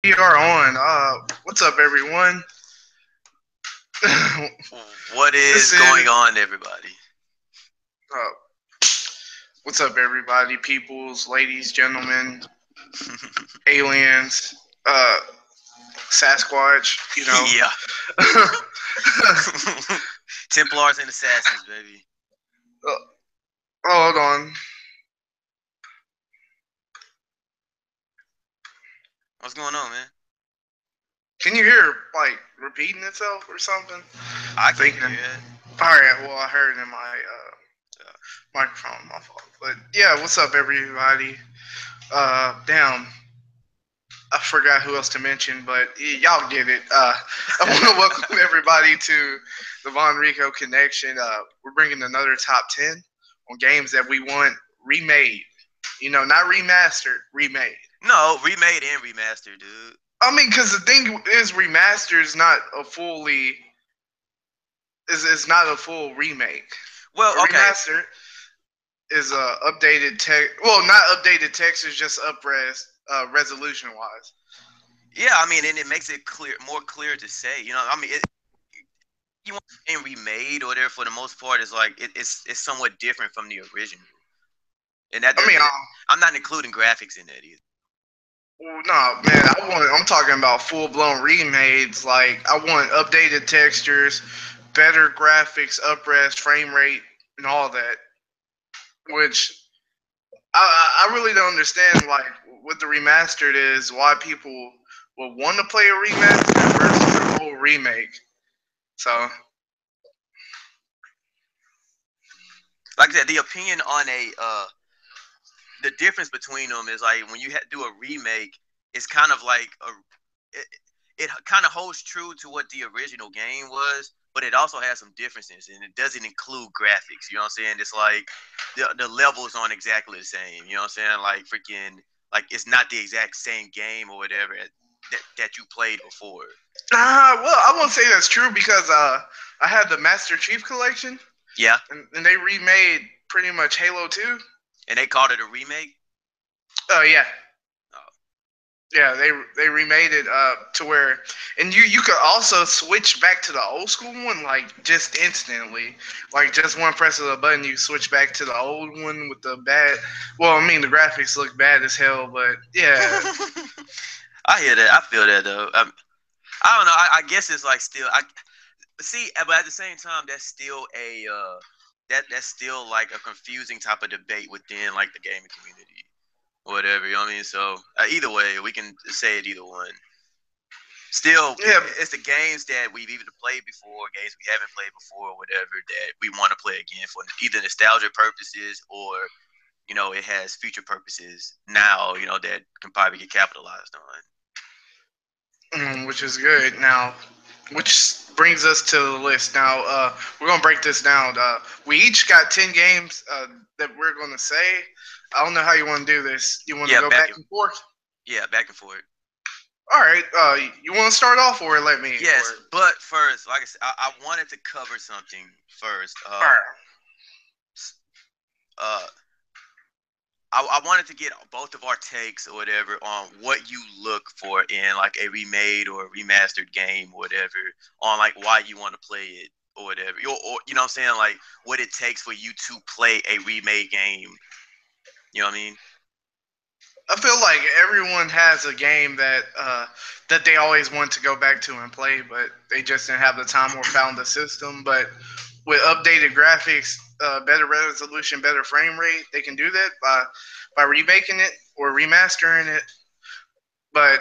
We are on. What's up, everyone? What This is is going on, everybody? uh, what's up, everybody? Peoples, ladies, gentlemen, aliens, uh, Sasquatch. Yeah. Templars and Assassins, baby. Hold on. What's going on, man? Can you hear like repeating itself or something? I can't Thinking. hear it. All right. Well, I heard it in my microphone. My fault. But yeah, what's up, everybody? Damn. I forgot who else to mention, but y'all get it. I want to welcome everybody to the Von Rico Connection. We're bringing another top 10 on games that we want remade. Not remastered, remade. No, remade and remastered, dude. I mean, because the thing is, remastered is not a fully is not a full remake. Well, A okay. remaster is updated text. Well, not updated text. It's just upres resolution wise. Yeah, I mean, and it makes it more clear to say. I mean, you want the game remade or whatever. For the most part, is like it's somewhat different from the original, and that I mean, doesn't. I'm not including graphics in that either. well, no, man. I'm talking about full blown remakes. Like I want updated textures, better graphics, upres, frame rate, and all that. Which I really don't understand. Like what the remastered is, why people would want to play a remaster versus a full remake. So Like I said, the opinion on the difference between them is like when you do a remake, it's kind of like it, it kind of holds true to what the original game was, but it also has some differences, and it doesn't include graphics. You know what I'm saying? It's like the levels aren't exactly the same. You know what I'm saying? Like freaking, like it's not the exact same game or whatever that you played before. well, I won't say that's true because I had the Master Chief Collection, Yeah, and they remade pretty much Halo 2. and they called it a remake. Oh yeah, Oh, yeah, they remade it to where, and you could also switch back to the old school one like just instantly, like just one press of the button, you switch back to the old one with the bad. Well, I mean the graphics look bad as hell, but yeah, I hear that. I feel that though. I don't know. I guess it's like still. I see, but at the same time, that's still a that's still like a confusing type of debate within like the gaming community or whatever. You know what I mean? So either way, we can say it either one. Still, yeah. it's the games that we've either played before, games we haven't played before, or whatever that we want to play again for either nostalgia purposes or it has future purposes now. That can probably get capitalized on. Which is good. Now, which brings us to the list. Now, we're gonna break this down. We each got 10 games that we're gonna say. I don't know how you want to do this. You want to Yeah, go back and forth? back and forth. All right. You want to start off or let me? Yes, but first, like I said, I wanted to cover something first. All right. Uh, I wanted to get both of our takes or whatever on what you look for in like a remade or a remastered game or whatever, on like why you want to play it or whatever. Or you know what I'm saying, like what it takes for you to play a remade game. You know what I mean? I feel like everyone has a game that they always want to go back to and play, but they just didn't have the time or found the system. But with updated graphics, better resolution, better frame rate, they can do that by remaking it or remastering it. But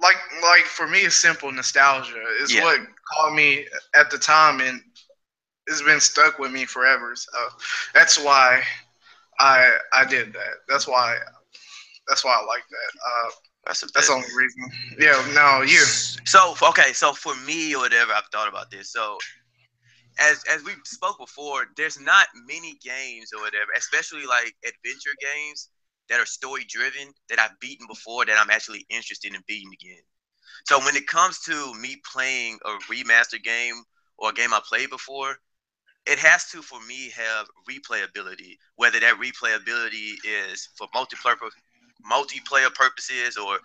like for me, it's simple nostalgia. It's Yeah, what caught me at the time, and it's been stuck with me forever. So that's why I did that. That's why I like that. that's a That's bit. the only reason. Yeah. No, you. So okay, so for me or whatever, I've thought about this. So as we spoke before, there's not many games or whatever, especially like adventure games that are story driven that I've beaten before that I'm actually interested in beating again. So when it comes to me playing a remastered game or a game I played before, it has to for me have replayability. Whether that replayability is for multiplayer purposes, or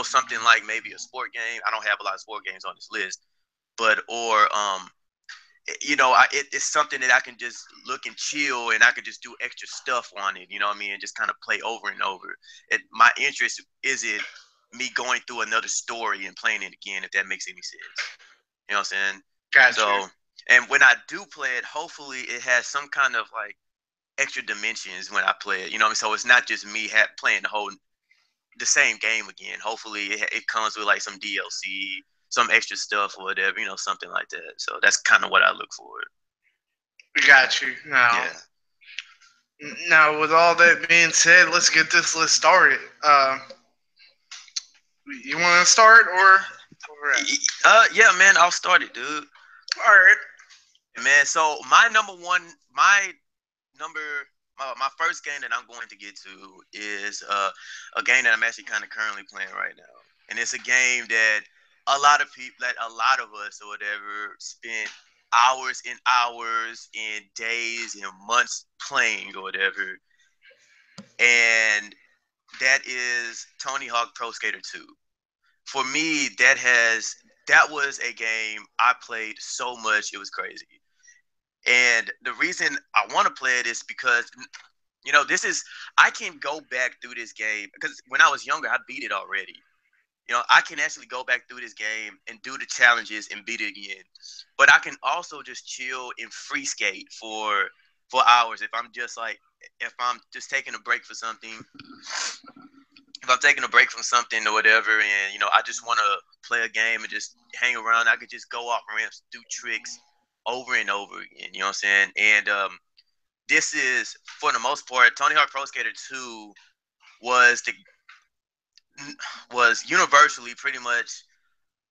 something like maybe a sport game. I don't have a lot of sport games on this list, but it's something that I can just look and chill, and I can just do extra stuff on it. You know what I mean? And just kind of play over and over. My interest isn't me going through another story and playing it again, if that makes any sense. You know what I'm saying? Gotcha. So, and when I do play it, hopefully it has some kind of like extra dimensions when I play it. You know what I mean? So it's not just me playing the same game again. Hopefully it comes with like some DLC, some extra stuff or whatever, something like that. So that's kind of what I look for. Got you. Yeah. Now, with all that being said, let's get this list started. You want to start or? Yeah, man, I'll start it, dude. All right. Man, so my first game that I'm going to get to is a game that I'm actually kind of currently playing right now, and it's a game that a lot of people, that a lot of us or whatever, spent hours and days and months playing or whatever, and that is Tony Hawk Pro Skater 2. For me, that was a game I played so much, it was crazy. And the reason I want to play it is because I can go back through this game because when I was younger, I beat it already. I can actually go back through this game and do the challenges and beat it again. But I can also just chill and free skate for hours if I'm just taking a break for something. If I'm taking a break from something or whatever, and I just want to play a game and just hang around, I could just go off ramps, do tricks over and over again. You know what I'm saying? And this is, for the most part, Tony Hawk Pro Skater 2 was universally pretty much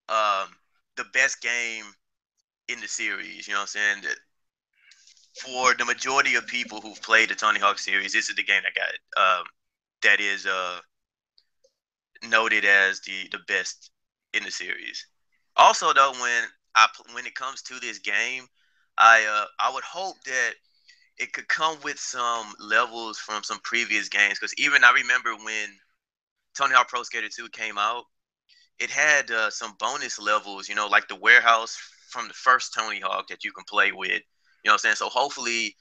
the best game in the series. You know what I'm saying? For the majority of people who've played the Tony Hawk series, this is the game that is noted as the best in the series. Also, though, when it comes to this game, I would hope that it could come with some levels from some previous games, because even I remember when Tony Hawk Pro Skater 2 came out, it had some bonus levels, like the warehouse from the first Tony Hawk that you can play with. You know what I'm saying? So hopefully,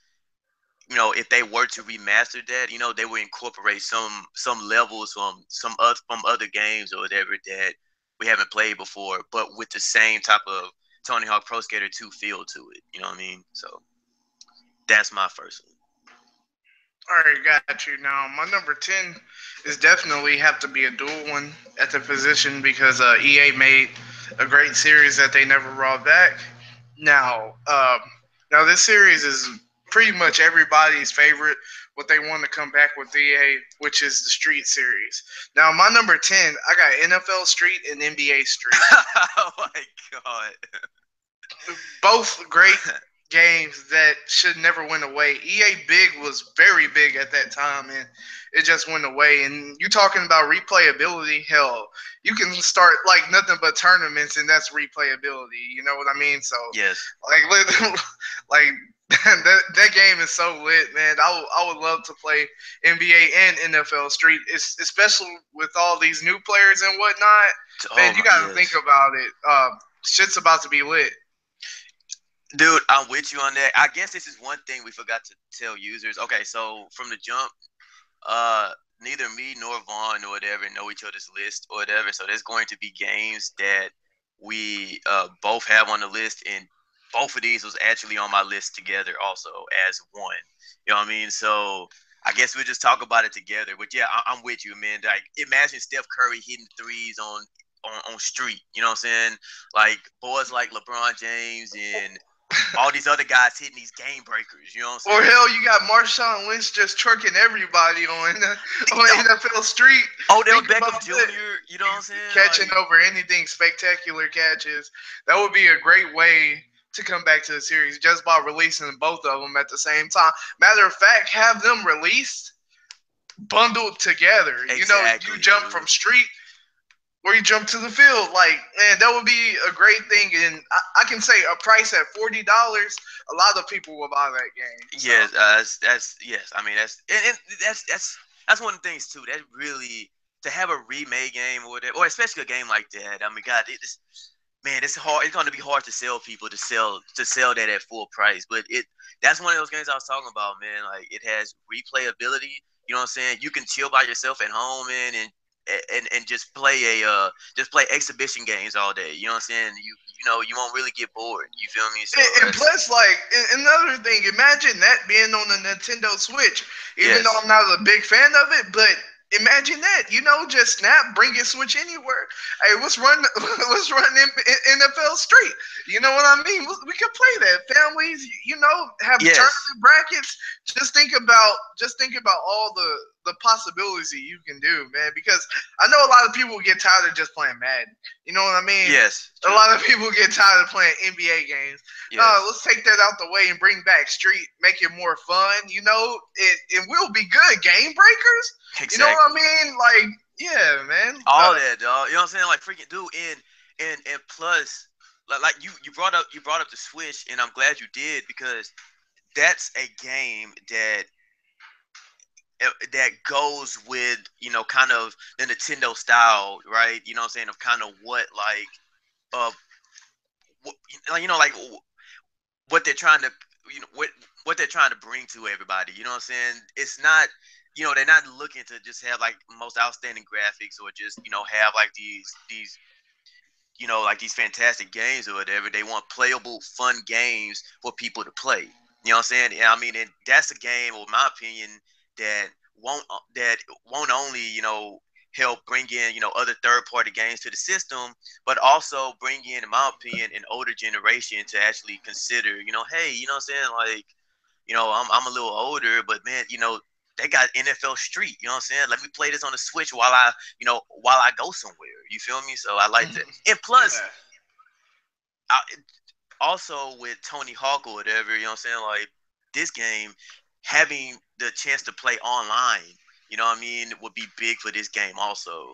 if they were to remaster that, they would incorporate some levels from other games or whatever that we haven't played before, but with the same type of Tony Hawk Pro Skater 2 feel to it. You know what I mean? So that's my first one. All right, got you. Now, my number 10 is definitely have to be a dual one at the position because EA made a great series that they never brought back. Now, this series is pretty much everybody's favorite. What they want to come back with EA, which is the Street series. Now, my number 10, I got NFL Street and NBA Street. Oh my god! Both great games that should never went away. EA Big was very big at that time, and it just went away. And you talking about replayability? Hell, you can start like nothing but tournaments, and that's replayability. You know what I mean? So yes, like that game is so lit, man. I would love to play NBA and NFL Street, especially with all these new players and whatnot. Man, you got to think about it. Shit's about to be lit. Dude, I'm with you on that. I guess this is one thing we forgot to tell users. Okay, so from the jump, neither me nor Vaughn or whatever know each other's list or whatever. So there's going to be games that we both have on the list, and both of these was actually on my list together also as one. You know what I mean? So I guess we'll just talk about it together. But yeah, I'm with you, man. Like, imagine Steph Curry hitting threes on street. You know what I'm saying? Like boys like LeBron James and all these other guys hitting these game breakers, you know what I'm saying? Or hell, you got Marshawn Lynch just twerking everybody on NFL Street. Odell Beckham Jr., you know what I'm saying? Catching over anything, spectacular catches. That would be a great way to come back to the series just by releasing both of them at the same time. Matter of fact, have them released, bundled together. Exactly, you jump from street or you jump to the field. Like, man, that would be a great thing. And I can say a price at $40, a lot of people will buy that game. So. Yes, that's yes. I mean, that's that's one of the things too. That really to have a remade game or whatever, or especially a game like that. I mean, God, it's man, it's hard. It's going to be hard to sell people to sell that at full price. But that's one of those games I was talking about, man. Like it has replayability. You know what I'm saying? You can chill by yourself at home, man, and just play exhibition games all day. You know what I'm saying? You won't really get bored. You feel me? So And plus, like another thing, imagine that being on the Nintendo Switch. Even though yes, I'm not a big fan of it, but imagine that. Just snap, bring your Switch anywhere. Hey, let's run NFL Street. You know what I mean? We could play that. Families, have yes, tournament brackets. Just think about all the possibilities that you can do, man. Because I know a lot of people get tired of just playing Madden. You know what I mean? yes, A true. lot of people get tired of playing NBA games. Yes, Let's take that out the way and bring back Street, make it more fun. It will be good. Game breakers. You know what exactly. I mean? Like, yeah, man. All that, dog. You know what I'm saying? Like freaking dude, and plus, like you brought up the Switch, and I'm glad you did because that's a game that goes with kind of the Nintendo style, right? You know what I'm saying, of kind of what like what, like what they're trying to what they're trying to bring to everybody. You know what I'm saying? It's not they're not looking to just have like most outstanding graphics or just have like these like these fantastic games or whatever. They want playable, fun games for people to play. You know what I'm saying? And I mean, and that's a game, in my opinion, that won't only help bring in other third party games to the system, but also bring in my opinion, an older generation to actually consider. Hey, you know what I'm saying? Like, I'm a little older, but man, they got NFL Street. You know what I'm saying? Let me play this on the Switch while I go somewhere. You feel me? So I like that. And plus, Yeah. I, also with Tony Hawk or whatever, you know what I'm saying? Like this game, having the chance to play online, you know what I mean, would be big for this game also.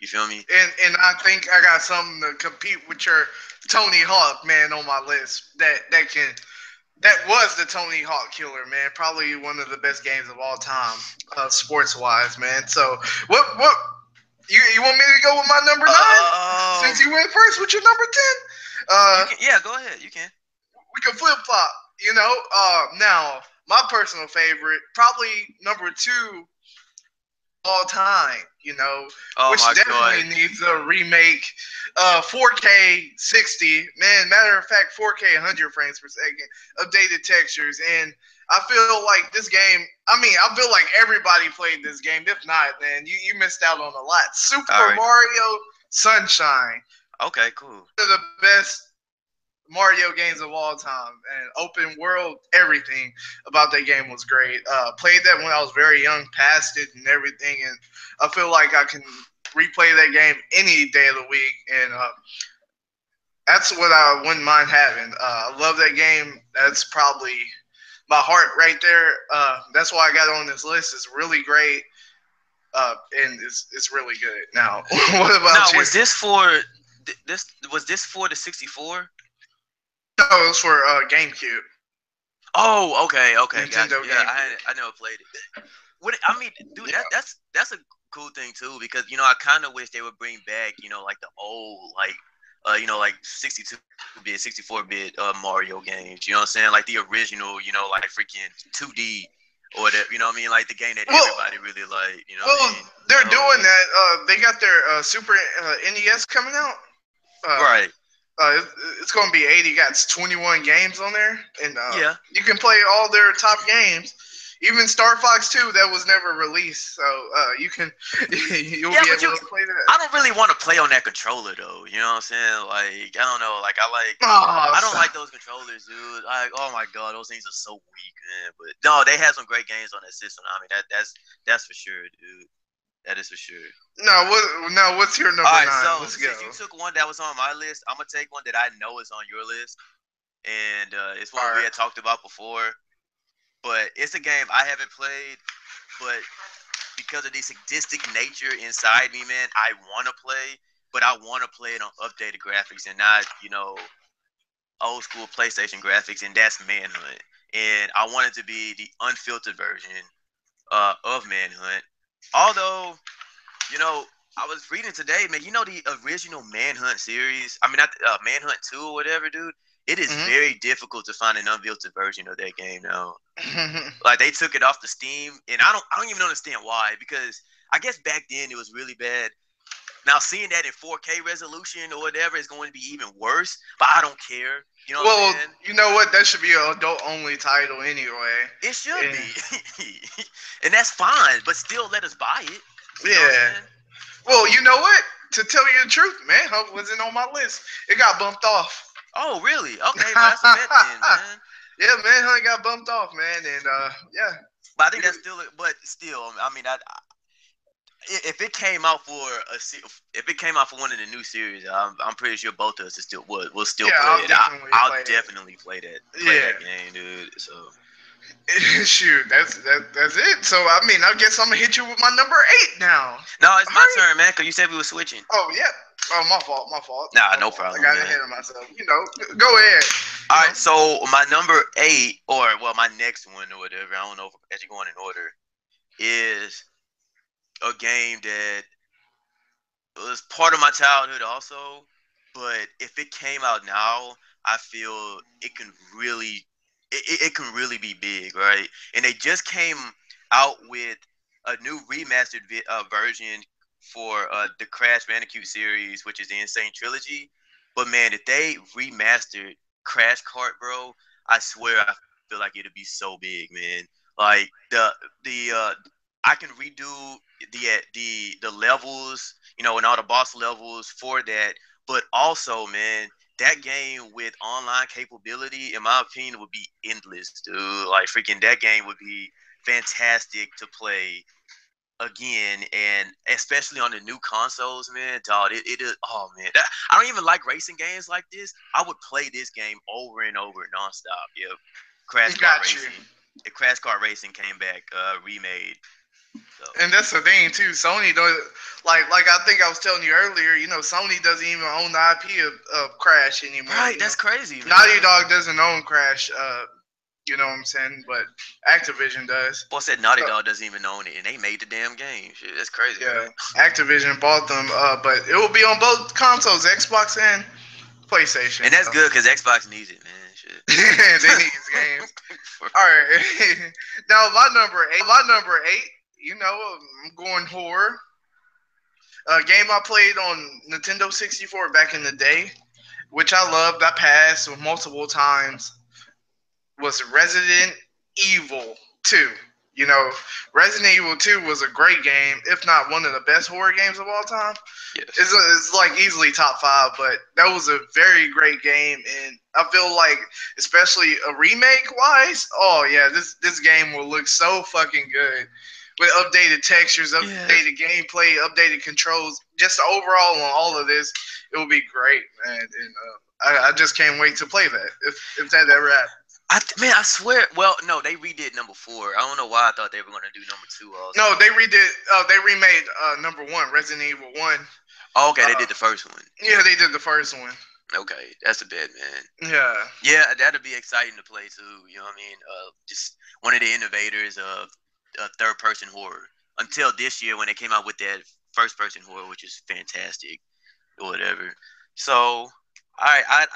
You feel me? And I think I got something to compete with your Tony Hawk, man, on my list. That was the Tony Hawk Killer, man. Probably one of the best games of all time, sports wise, man. So what you want me to go with my number 9? Since Um, you went first with your number 10, you can, yeah, go ahead. You can. we can flip flop. Now my personal favorite, probably number 2 all time. Oh Which my god. definitely needs a remake. 4K 60, man. Matter of fact, 4K 100 frames per second, updated textures, and I feel like this game. I mean, I feel like everybody played this game. If not, man, you missed out on a lot. All Super right. Mario Sunshine, Okay, cool. one of the best Mario games of all time, and open world, everything about that game was great. Played that when I was very young, passed it and everything, and I feel like I can replay that game any day of the week, and that's what I wouldn't mind having. I love that game. That's probably my heart right there. That's why I got on this list. It's really great, and it's really good. Now, what Now, about you? was this for the 64? No, it was for GameCube, Oh, okay, gotcha. Nintendo Yeah, GameCube. I never played it. I mean, dude, that's a cool thing too because I kind of wish they would bring back like the old like 62-bit, 64-bit Mario games. You know what I'm saying? Like the original, like freaking 2D or whatever. You know what I mean? Like the game that Well, everybody really like. You know what I Well, mean? they're So doing that. They got their Super NES coming out. Uh, right, it's going to be 80. Got 21 games on there, and yeah. you can play all their top games. Even Star Fox 2 that was never released, so you'll Yeah, be but able to play that. I don't really want to play on that controller though. You know what I'm saying? Like, I don't know. Like, Oh, I don't stop. like those controllers, dude. Like, oh my god, those things are so weak, man. But no, they had some great games on that system. I mean, that's for sure, dude. That is for sure. What's your All number right, 9? so Let's go. since you took one that was on my list, I'm gonna take one that I know is on your list, and it's All one we right. had talked about before. But it's a game I haven't played, but because of the sadistic nature inside me, man, I want to play, but I want to play it on updated graphics and not, old school PlayStation graphics, and that's Manhunt. And I want it to be the unfiltered version of Manhunt. Although, you know, I was reading today, man. You know the original Manhunt series. I mean, not Manhunt 2 or whatever, dude. It is Hmm. very difficult to find an unfiltered version of that game now. Like they took it off the Steam, and I don't even understand why. Because I guess back then it was really bad. Now seeing that in 4K resolution or whatever is going to be even worse. But I don't care. You know what I'm Well, saying? you know what? That should be an adult only title anyway. It should Yeah. be, and that's fine. But still, let us buy it. You know what Yeah. I'm saying? Well, you know what? To tell you the truth, Manhunt wasn't on my list. It got bumped off. Oh, really? Okay, well that's a bet then, man. Yeah, Manhunt got bumped off, man, and yeah. But I think that's still. But still, I mean, if it came out for if it came out for one of the new series, I'm pretty sure both of us still will still Yeah, play I'll it. definitely I'll play it. definitely play Yeah. that game, dude. So Shoot, that's it. So I mean, I guess I'm gonna hit you with my number 8 now. no, it's All my right. turn, man. Cause you said we were switching. Oh yeah. Oh, my fault. My fault. Nah, My no fault. I problem, got man. ahead of myself. You know, go ahead. All You right, know. so my number 8, or well, my next one or whatever. I don't know if as you're going in order is a game that was part of my childhood also, but if it came out now, I feel it can really it can really be big, right? And they just came out with a new remastered version for the Crash Bandicoot series, which is the Insane Trilogy. But man, if they remastered Crash Kart, bro, I swear I feel like it'd be so big, man. Like the I can redo the levels, and all the boss levels for that. But also, man, that game with online capability, in my opinion, would be endless, dude. Like freaking that game would be fantastic to play again, and especially on the new consoles, man. Dog, it is. Oh man, I don't even like racing games like this. I would play this game over and over nonstop. Yeah, Crash Car Got you. Racing. If Crash Car Racing came back, remade. So And that's the thing too. Sony does like I think I was telling you earlier. You know, Sony doesn't even own the IP of Crash anymore. right, You know, that's crazy, Naughty man. Dog doesn't own Crash. You know what I'm saying? But Activision does. Boy said Naughty So Dog doesn't even own it, and they made the damn game. Shit, that's crazy, yeah, bro. Activision bought them. But it will be on both consoles, Xbox and PlayStation. And that's So good because Xbox needs it, man. Shit. they need these games. All right. Now my number 8. My number 8. You know, I'm going horror. A game I played on Nintendo 64 back in the day, which I loved. I passed multiple times. Was Resident Evil 2. You know, Resident Evil 2 was a great game, if not one of the best horror games of all time. Yes. It's like easily top 5, but that was a very great game, and I feel like, especially a remake wise, oh yeah, this game will look so fucking good with updated textures, Yes. updated gameplay, updated controls. Just overall on all of this, it will be great, man. And I just can't wait to play that if that ever happens. I swear. Well, no, they redid number 4. I don't know why I thought they were gonna do number 2 also. No, they redid. They remade number 1, Resident Evil 1. Oh, okay, they did the first one. Yeah, they did the first one. Okay, that's a bad man. Yeah. Yeah, that'd be exciting to play too. You know what I mean? Just one of the innovators of third-person horror. Until this year when they came out with that first-person horror, which is fantastic or whatever. So, all right,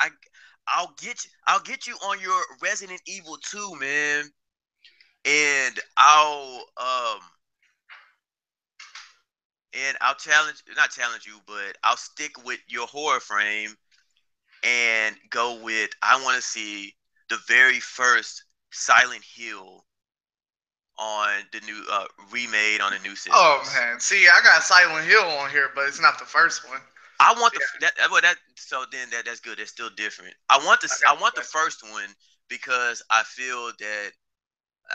I'll get you on your Resident Evil 2, man, and I'll challenge not challenge you, but I'll stick with your horror frame and go with I want to see the very first Silent Hill on the new remade on the new Oh systems. man, see, I got Silent Hill on here, but it's not the first one. I want the Yeah, that so then that's good. That's still different. I want I I got the want the second. first one because I feel that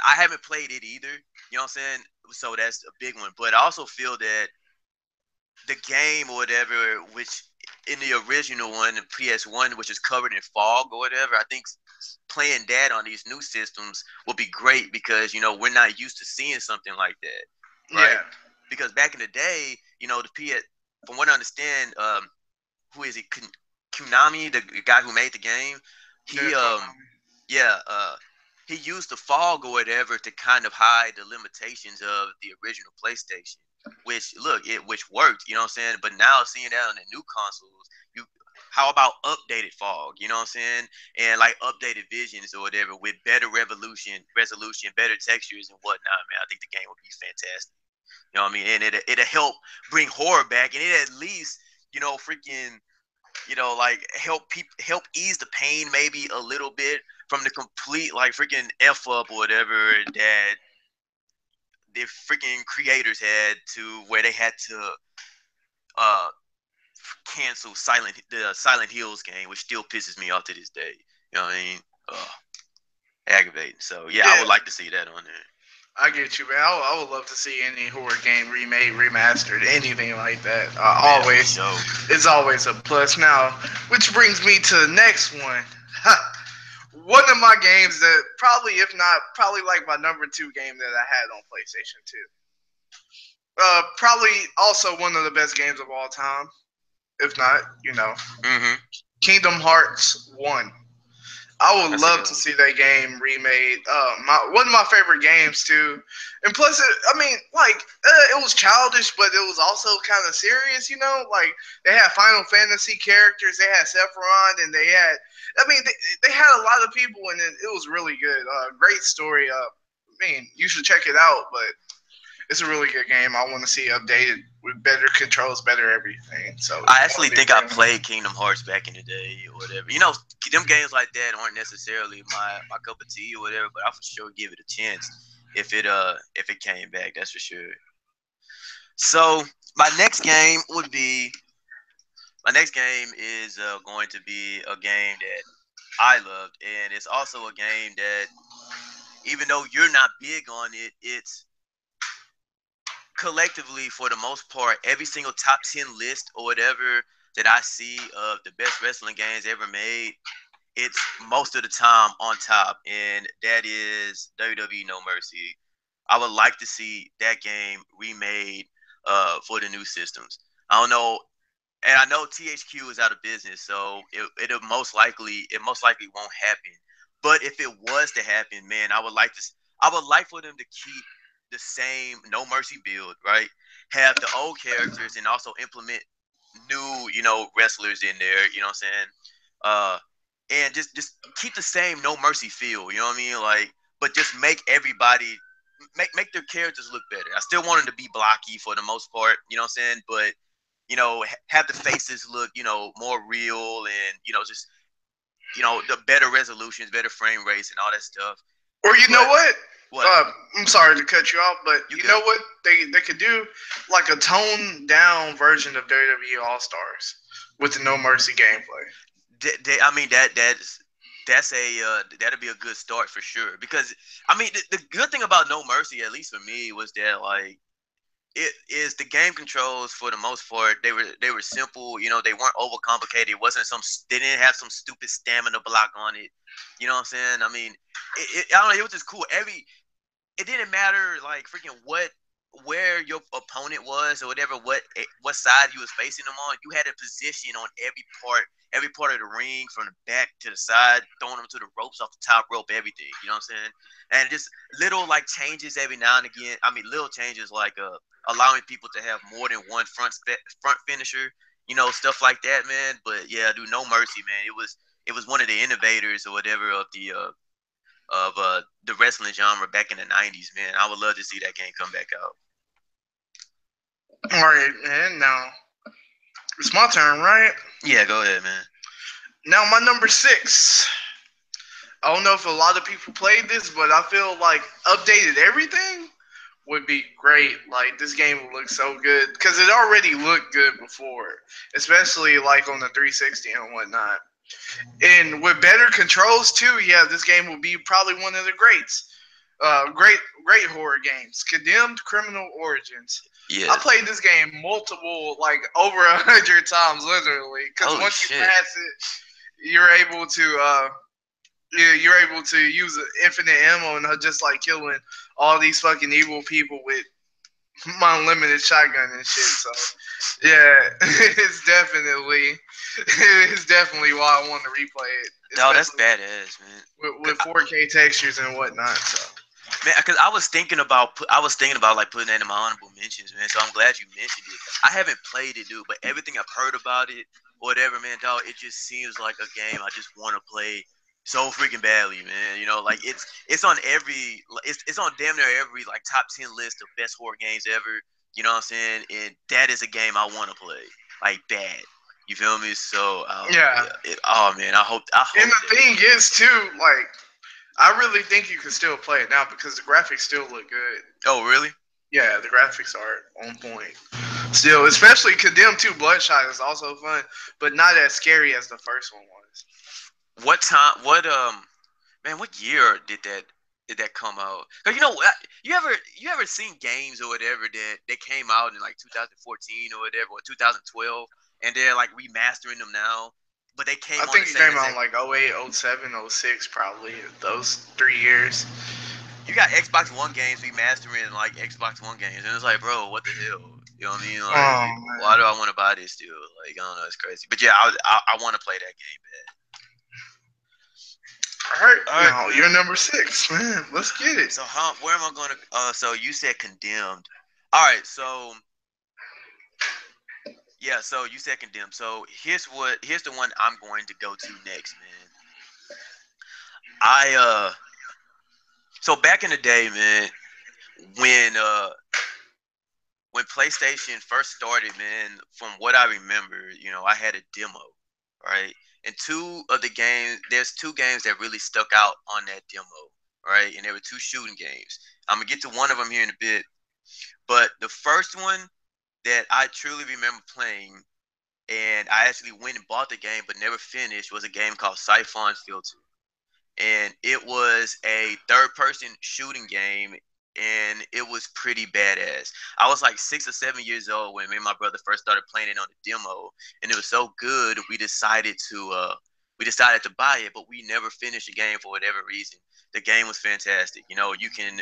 I haven't played it either. You know what I'm saying? So that's a big one. But I also feel that the game or whatever, which in the original one, the PS1, which is covered in fog or whatever, I think playing that on these new systems will be great because we're not used to seeing something like that, right? Yeah, Because back in the day, the PS, from what I understand, who is it? Konami, the guy who made the game, yeah, he Konami. yeah, he used the fog or whatever to kind of hide the limitations of the original PlayStation, which which worked, you know what I'm saying? But now seeing that on the new consoles, you how about updated fog, you know what I'm saying? And like updated visions or whatever with better resolution, better textures and whatnot, man. I think the game would be fantastic. You know what I mean? And it'll help bring horror back, and it at least, freaking, like help ease the pain maybe a little bit from the complete like freaking f up or whatever that the freaking creators had to where they had to uh cancel the Silent Hills game, which still pisses me off to this day. You know what I mean? Aggravating. So yeah, I Yeah, would like to see that on there. I get you, man. I would love to see any horror game remade, remastered, anything like that. Man, for Always, sure. it's always a plus. Now, which brings me to the next one. One of my games that probably, if not, probably like my number two game that I had on PlayStation 2. Probably also one of the best games of all time, if not, Mm-hmm. Kingdom Hearts 1. I would That's a love good to one. see that game remade. One of my favorite games too, and plus, it was childish, but it was also kind of serious. Like they had Final Fantasy characters, they had Sephiroth, and they had a lot of people, and it was really good. Great story. You should check it out, but it's a really good game. I want to see it updated with better controls, better everything. So I that would actually be a think I great one. played Kingdom Hearts back in the day or whatever. Them games like that aren't necessarily my cup of tea or whatever, but I for sure give it a chance if it came back. That's for sure. So my next game would be my next game is going to be a game that I loved, and it's also a game that even though you're not big on it, it's collectively for the most part every single top 10 list or whatever that I see of the best wrestling games ever made, it's most of the time on top, and that is WWE No Mercy. I would like to see that game remade for the new systems. I don't know, and I know THQ is out of business, so it most likely won't happen. But if it was to happen, man, I would like for them to keep the same No Mercy build, right? Have the old characters and also implement new, wrestlers in there. You know what I'm saying? Uh, and just keep the same No Mercy feel. You know what I mean? Like, but just make everybody make their characters look better. I still want them to be blocky for the most part. You know what I'm saying? But have the faces look, more real and, just, the better resolutions, better frame rates and all that stuff. Or you know But what? what? I'm sorry to cut you off, but You you good? know what they could do? Like a toned down version of WWE All Stars with the No Mercy gameplay. I mean, that's that'll be a good start for sure. Because I mean, the good thing about No Mercy, at least for me, was that like it is the game controls for the most part they were simple. They weren't overcomplicated. It wasn't they didn't have some stupid stamina block on it. You know what I'm saying? I mean, I don't know. It was just cool. It didn't matter like freaking where your opponent was or whatever, what side you was facing them on. You had a position on every part of the ring, from the back to the side, throwing them to the ropes, off the top rope, everything. You know what I'm saying? And just little like changes every now and again. I mean, little changes like allowing people to have more than one front finisher. Stuff like that, man. But yeah, dude, No Mercy, man. It was one of the innovators or whatever of the wrestling genre back in the '90s, man. I would love to see that game come back out. All right, and now it's my turn, right? Yeah, go ahead, man. Now my number six. I don't know if a lot of people played this, but I feel like updated everything would be great. Like this game would look so good because it already looked good before, especially like on the 360 and whatnot. And with better controls too, yeah, this game will be probably one of the greats. Great horror games. Condemned Criminal Origins. I Yes. played this game multiple, like over 100 times, literally. Because Holy once you shit. pass it, you're able to you're able to use infinite ammo and just like killing all these fucking evil people with my unlimited shotgun and shit. So yeah, it's definitely why I want to replay it, Oh, that's especially badass, man. with 4K textures and whatnot. So Man, because I was thinking about like putting that in my honorable mentions, man. So I'm glad you mentioned it. I haven't played it, dude, but everything I've heard about it, whatever, man, dog, it just seems like a game I just want to play so freaking badly, man. Like it's on it's on damn near every like top 10 list of best horror games ever. You know what I'm saying? And that is a game I want to play like bad. You feel me? So, yeah, oh man, I hope and the that. thing is too, like I really think you can still play it now because the graphics still look good. Oh, really? Yeah, the graphics are on point. Still, especially Condemned 2 Bloodshot is also fun, but not as scary as the first one was. What time? Man, what year did that come out? Cause you ever seen games or whatever that came out in like 2014 or whatever or 2012, and they're like remastering them now, but they I came on the think it same came out in exact. like '08, '07, '06, probably those 3 years. You got Xbox One games remastering like Xbox One games, and it's like, bro, what the hell? You know what I mean? Oh Like, why man! do I want to buy this still? Like, I don't know, it's crazy. But yeah, I want to play that game, All right, man. All right, now you're man. number 6, man. Let's get it. So how? Where am I gonna? So you said Condemned. All right, so yeah, so you said Condemned. So here's the one I'm going to go to next, man. I so back in the day, man, when uh when PlayStation first started, man, from what I remember, I had a demo, right? And there's two games that really stuck out on that demo, right? And there were two shooting games. I'm gonna get to one of them here in a bit, but the first one that I truly remember playing, and I actually went and bought the game but never finished, was a game called Siphon Filter, and it was a third-person shooting game, and it was pretty badass. I was like 6 or 7 years old when me and my brother first started playing it on the demo, and it was so good we decided to buy it, but we never finished the game for whatever reason. The game was fantastic. Uh, you can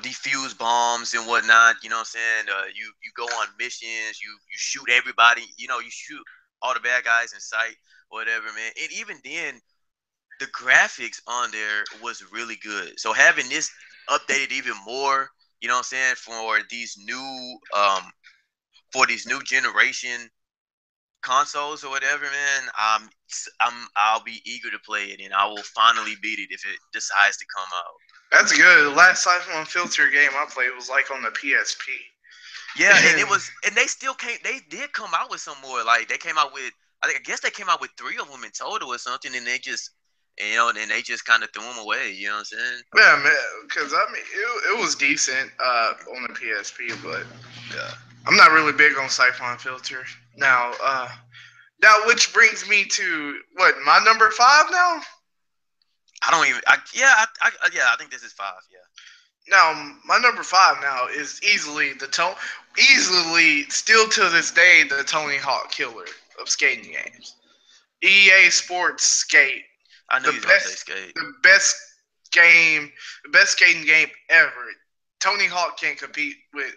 defuse bombs and whatnot. You know what I'm saying? You go on missions. You shoot everybody. You shoot all the bad guys in sight, whatever, man. And even then, the graphics on there was really good. So having this updated even more, you know what I'm saying, for these new generation consoles or whatever, man. I'll be eager to play it, and I will finally beat it if it decides to come out. That's good. The last Siphon Filter game I played was like on the PSP. Yeah, and they still came. They did come out with some more. Like they came out with, I guess they came out with three of them in total or something, and then they just kind of threw them away. You know what I'm saying? Yeah, man. Because I mean, it was decent on the PSP, but Yeah. I'm not really big on Siphon Filter. Now, which brings me to what my number 5 now. I don't even. Yeah, I think this is five. Yeah. Now, my number 5 now is easily still to this day the Tony Hawk killer of skating games. EA Sports Skate, I knew the he was gonna say best, skate. the best game, the best skating game ever. Tony Hawk can't compete with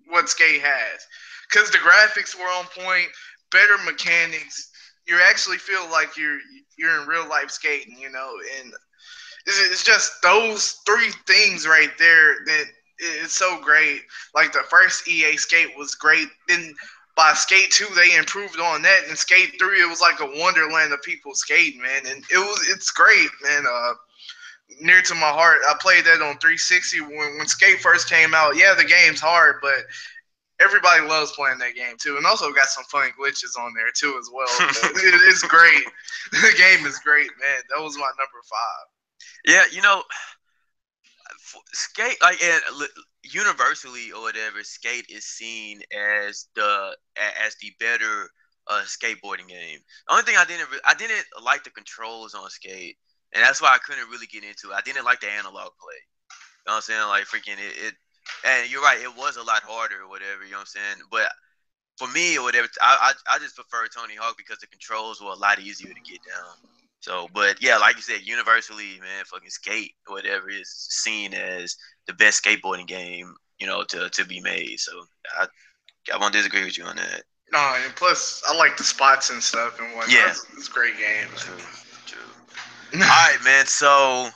what Skate has because the graphics were on point, better mechanics. You actually feel like you're in real life skating, and it's just those three things right there that it's so great. Like the first EA Skate was great. Then by Skate 2 they improved on that, and Skate 3 it was like a wonderland of people skating, man. And it's great, man. Near to my heart. I played that on 360 when Skate first came out. Yeah, the game's hard, but everybody loves playing that game too, and also got some fun glitches on there too as well. But it's great. The game is great, man. That was my number 5. Yeah, skate universally or whatever, skate is seen as the better skateboarding game. The only thing I didn't like the controls on skate, and that's why I couldn't really get into it. I didn't like the analog play. You know what I'm saying? Like freaking it. And you're right, it was a lot harder or whatever. You know what I'm saying? But for me or whatever, I just prefer Tony Hawk because the controls were a lot easier to get down. So, but yeah, like you said, universally, man, fucking Skate or whatever is seen as the best skateboarding game, to be made. So I I won't disagree with you on that. No, and plus I like the spots and stuff and whatnot. Yeah, It's a great game. true, true. All right, man. So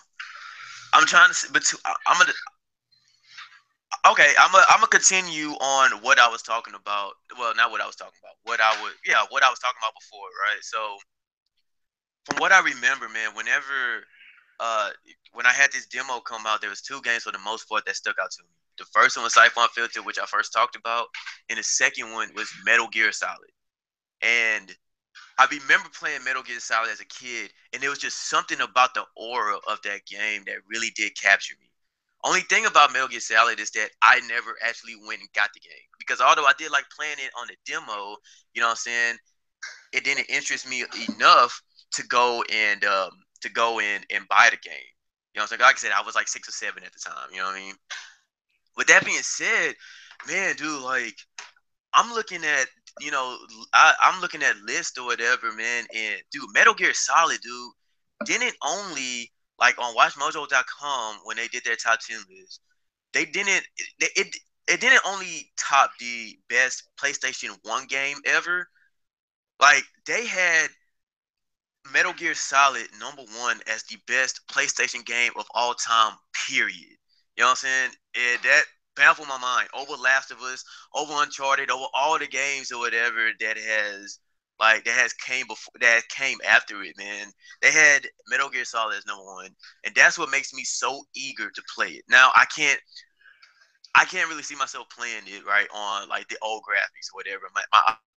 I'm trying to, I'm gonna. Okay, I'm gonna continue on what I was talking about. Well, not what I was talking about. What I was talking about before, right? So from what I remember, man, uh when I had this demo come out, there was two games for the most part that stuck out to me. The first one was Siphon Filter, which I first talked about, and the second one was Metal Gear Solid. And I remember playing Metal Gear Solid as a kid, and there was just something about the aura of that game that really did capture me. Only thing about Metal Gear Solid is that I never actually went and got the game, because although I did like playing it on the demo, you know what I'm saying, it didn't interest me enough to go and buy the game. You know what I'm saying? Like I said, I was like 6 or 7 at the time. You know what I mean? With that being said, man, dude, like I'm looking at, you know, I'm looking at lists or whatever, man, and dude, Metal Gear Solid, dude, didn't only like on WatchMojo.com when they did their top 10 list, they didn't it didn't only top the best PlayStation 1 game ever. Like they had Metal Gear Solid #1 as the best PlayStation game of all time, period. You know what I'm saying? And that baffled my mind. Over Last of Us, over Uncharted, over all the games or whatever that came after it, man. They had Metal Gear Solid as #1, and that's what makes me so eager to play it. Now I can't really see myself playing it right on like the old graphics or whatever. My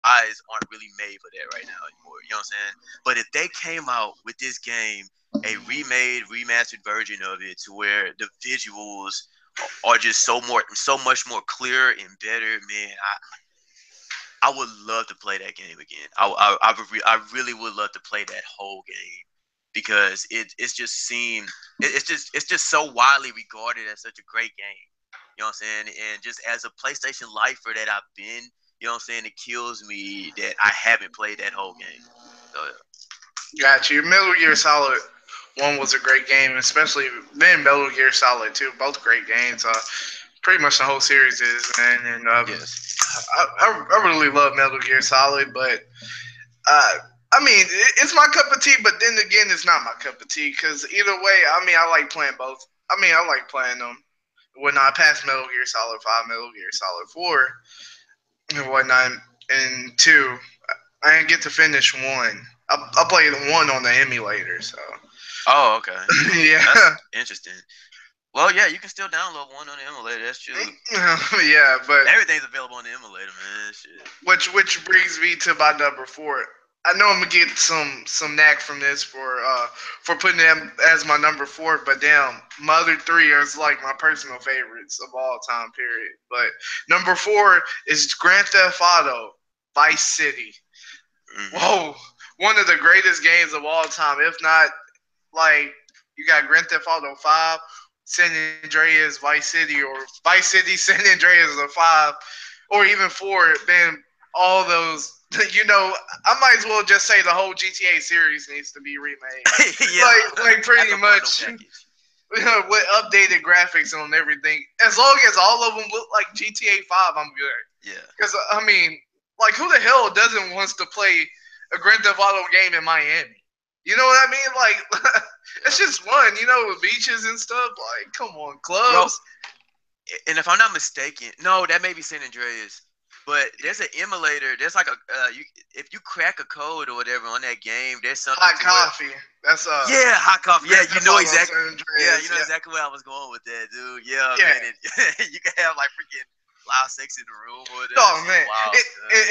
eyes aren't really made for that right now anymore. You know what I'm saying? But if they came out with this game, a remade, remastered version of it, to where the visuals are just so much more clear and better, man, I would love to play that game again. I really would love to play that whole game because it's just so widely regarded as such a great game. You know what I'm saying? And just as a PlayStation lifer that I've been, you know what I'm saying, it kills me that I haven't played that whole game. So Got you. Metal Gear Solid 1 was a great game, especially then Metal Gear Solid 2. Both great games. Pretty much the whole series is, man. And yes. I really love Metal Gear Solid, but I mean, it's my cup of tea, but then again, it's not my cup of tea because either way, I mean, I like playing both. I mean, I like playing them. When I passed Metal Gear Solid 5, Metal Gear Solid 4, and whatnot, and 2, I didn't get to finish 1. I played 1 on the emulator, so. Oh, okay. Yeah. That's interesting. Well, yeah, you can still download one on the emulator. That's true. Yeah, but Everything's available on the emulator, man. Shit. which brings me to my number 4. I know I'm gonna get some knack from this for putting them as my number 4, but damn, my other 3 is like my personal favorites of all time. Period. But number 4 is Grand Theft Auto Vice City. Mm-hmm. Whoa, one of the greatest games of all time. If not, like you got Grand Theft Auto 5, San Andreas Vice City, or Vice City San Andreas or 5, or even 4. Then all those. You know, I might as well just say the whole GTA series needs to be remade. Yeah, like pretty as a much bundle package. with updated graphics on everything. As long as all of them look like GTA 5, I'm good. Yeah. Because I mean, like who the hell doesn't wants to play a Grand Theft Auto game in Miami? You know what I mean? Like it's just fun, you know, with beaches and stuff. Like, come on, clubs. Bro, and if I'm not mistaken, no, that may be San Andreas. But there's an emulator. There's like if you crack a code or whatever on that game, there's something Hot to coffee. That's yeah, hot coffee. Yeah, Grand you Theft know Auto exactly. San Andreas. Yeah, you know exactly where I was going with that, dude. Yeah, Yeah. man. You can have like freaking loud sex in the room or whatever. Oh man, Wow.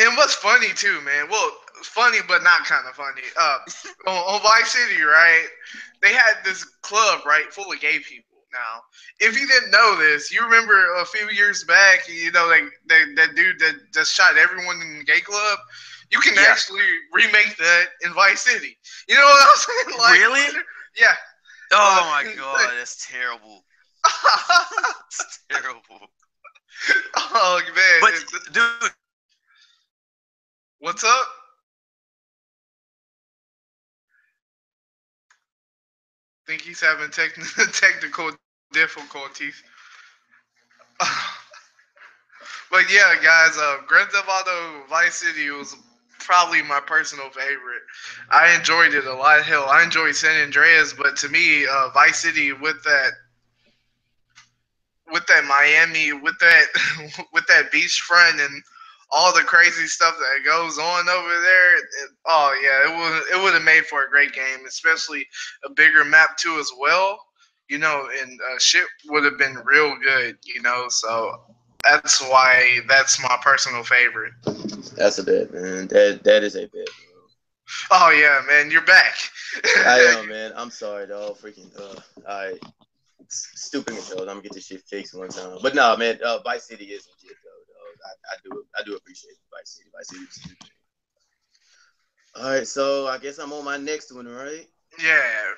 and what's funny too, man. Well, funny but not kind of funny. On Vice City, right? They had this club, right, full of gay people. Now, if you didn't know this, you remember a few years back, you know, that dude that just shot everyone in the gay club. You can actually remake that in Vice City. You know what I'm saying? Like, really? Yeah. Oh my god, that's terrible. It's terrible. Oh man. But dude, What's up? he's having technical difficulties. But yeah, guys, Grand Theft Auto Vice City was probably my personal favorite. I enjoyed it a lot. Hell, I enjoyed San Andreas, but to me, Vice City with that Miami, with that with that beachfront and all the crazy stuff that goes on over there. Oh yeah, it would have made for a great game, especially a bigger map too as well. And shit would have been real good. So that's why that's my personal favorite. That's a bet, man. That is a bet, bro. Oh yeah, man, you're back. I am, man. I'm sorry, dog. Freaking, I stupid controls. I'm gonna get this shit fixed one time. But no, man. Vice City is legit, though. I do appreciate Vice City. Vice City is legit. All right, so I guess I'm on my next one, right? Yeah.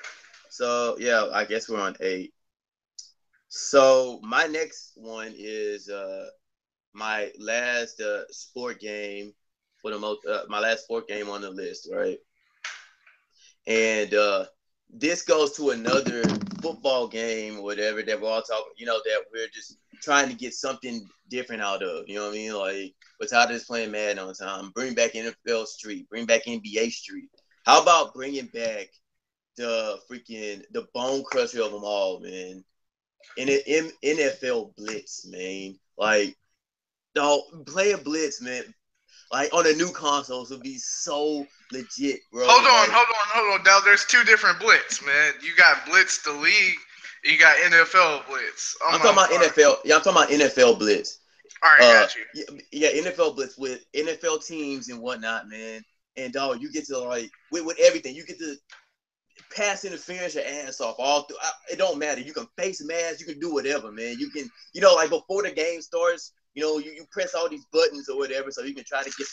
So yeah, I guess we're on 8. So my next one is my last sport game for the most my last sport game on the list, right? And this goes to another football game or whatever that we're all talking, that we're just trying to get something different out of. You know what I mean? Like, we're tired of just playing Madden all the time. Bring back NFL Street. Bring back NBA Street. How about bringing back the bone crusher of them all, man? NFL Blitz, man. Like, no, play a Blitz, man. Like, on the new consoles would be so legit, bro. Hold on. Now there's two different Blitz, man. You got Blitz the league, and you got NFL Blitz. I'm talking about NFL. Yeah, I'm talking about NFL Blitz. All right, got you. Yeah, NFL Blitz with NFL teams and whatnot, man. And dog, you get to like with everything. You get to pass interference your ass off all through. It don't matter. You can face mask. You can do whatever, man. You can, like before the game starts. You press all these buttons or whatever, so you can try to get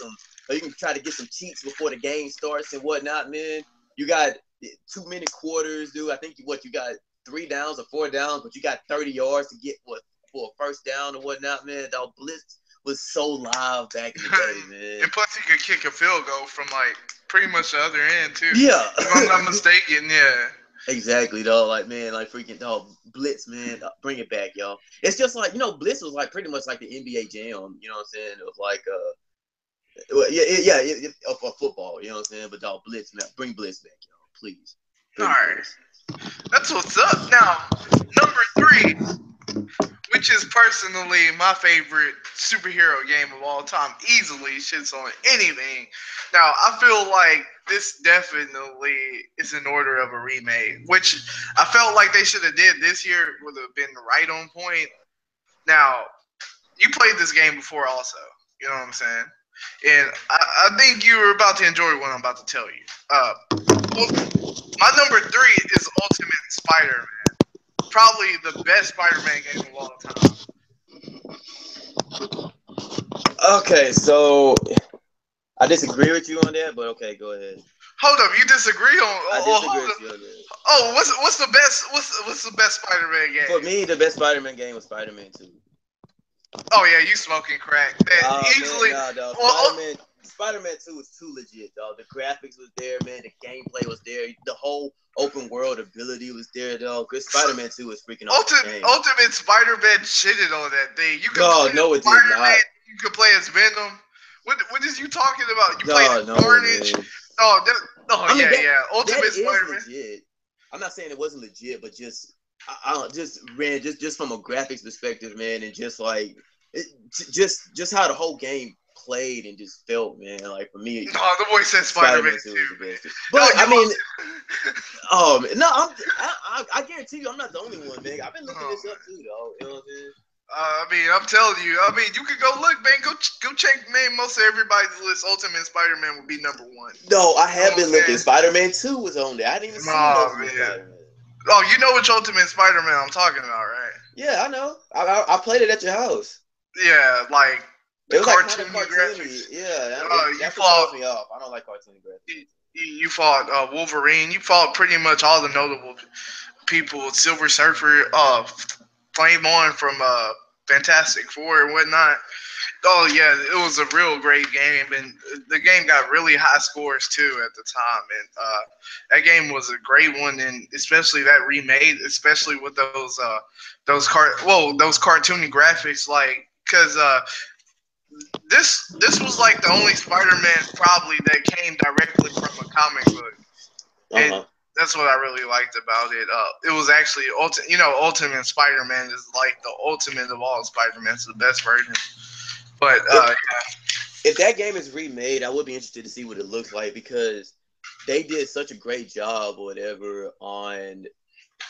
some cheats before the game starts and whatnot, man. You got too many quarters, dude. I think you got 3 downs or 4 downs, but you got 30 yards to get for a first down or whatnot, man. Dog, Blitz was so live back in the day, man. And plus, you could kick a field goal from like pretty much the other end too. Yeah, if I'm not mistaken. Yeah. Exactly, dog. Like, man, like freaking dog, Blitz, man, bring it back, y'all. It's just like, Blitz was like pretty much like the NBA Jam. You know what I'm saying? It was like, for football. You know what I'm saying? But dog, Blitz, man, bring Blitz back, y'all, please. All right, that's what's up. Now, number 3, which is personally my favorite superhero game of all time, easily shits on anything. Now, I feel like this definitely is in order of a remake, which I felt like they should have did this year. Would have been right on point. Now, you played this game before, also. You know what I'm saying? And I think you're about to enjoy what I'm about to tell you. My number 3 is Ultimate Spider-Man. Probably the best Spider-Man game of all time. Okay, so I disagree with you on that, but okay, go ahead. Hold up, you disagree on? I disagree with you on that. Oh, what's the best Spider-Man game? For me, the best Spider-Man game was Spider-Man 2. Oh yeah, you smoking crack. Easily. Man, nah, Spider-Man 2 was too legit, dog. The graphics was there, man. The gameplay was there. The whole open world ability was there, dog. Because Spider-Man 2 was freaking awesome. Ultimate Spider-Man shitted on that thing. You could no, it did not. You could play as Venom. What is you talking about? You played as Carnage. Yeah. Ultimate Spider-Man. Legit. I'm not saying it wasn't legit, but just from a graphics perspective, man, and just like just how the whole game played and just felt, man. Like for me, no, the boy said Spider-Man 2. But I mean, I guarantee you, I'm not the only one, man. I've been looking this up too, though. You know what I'm saying? I'm telling you. You could go look, man. Go check, man. Most of everybody's list, Ultimate Spider-Man would be number 1. No, I have been looking. Spider-Man 2 was on there. I didn't even see Ultimate Spider-Man. Oh, you know which Ultimate Spider-Man I'm talking about, right? Yeah, I know. I played it at your house. Yeah, like it was cartoony graphics. Yeah, that throws me off. I don't like cartoony graphics. You fought Wolverine. You fought pretty much all the notable people. Silver Surfer, Flame On from Fantastic Four and whatnot. Oh yeah, it was a real great game, and the game got really high scores too at the time. And that game was a great one, and especially that remade, especially with those cartoony graphics, like because this was like the only Spider-Man probably that came directly from a comic book, and Uh-huh. that's what I really liked about it. It was actually Ultimate Spider-Man is like the ultimate of all Spider-Mans, the best version. But If if that game is remade, I would be interested to see what it looks like because they did such a great job or whatever on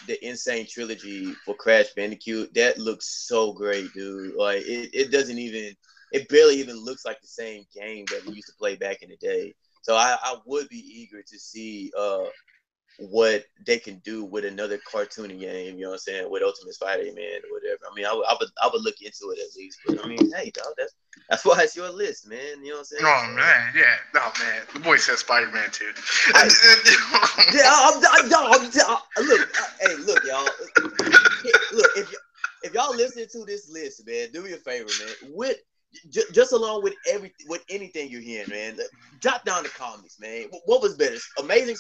the Insane Trilogy for Crash Bandicoot. That looks so great, dude. Like it doesn't even it barely even looks like the same game that we used to play back in the day. So I would be eager to see what they can do with another cartoony game, you know what I'm saying, with Ultimate Spider-Man or whatever. I mean, I would look into it at least. But I mean, hey, dog, that's why it's your list, man. You know what I'm saying? oh So man, yeah, oh man, the boy said Spider-Man too. I yeah, look, hey, look, y'all. Look, if y'all listening to this list, man, do me a favor, man. Just along with anything you're hearing, man, jot down the comments, man. What was better, Amazing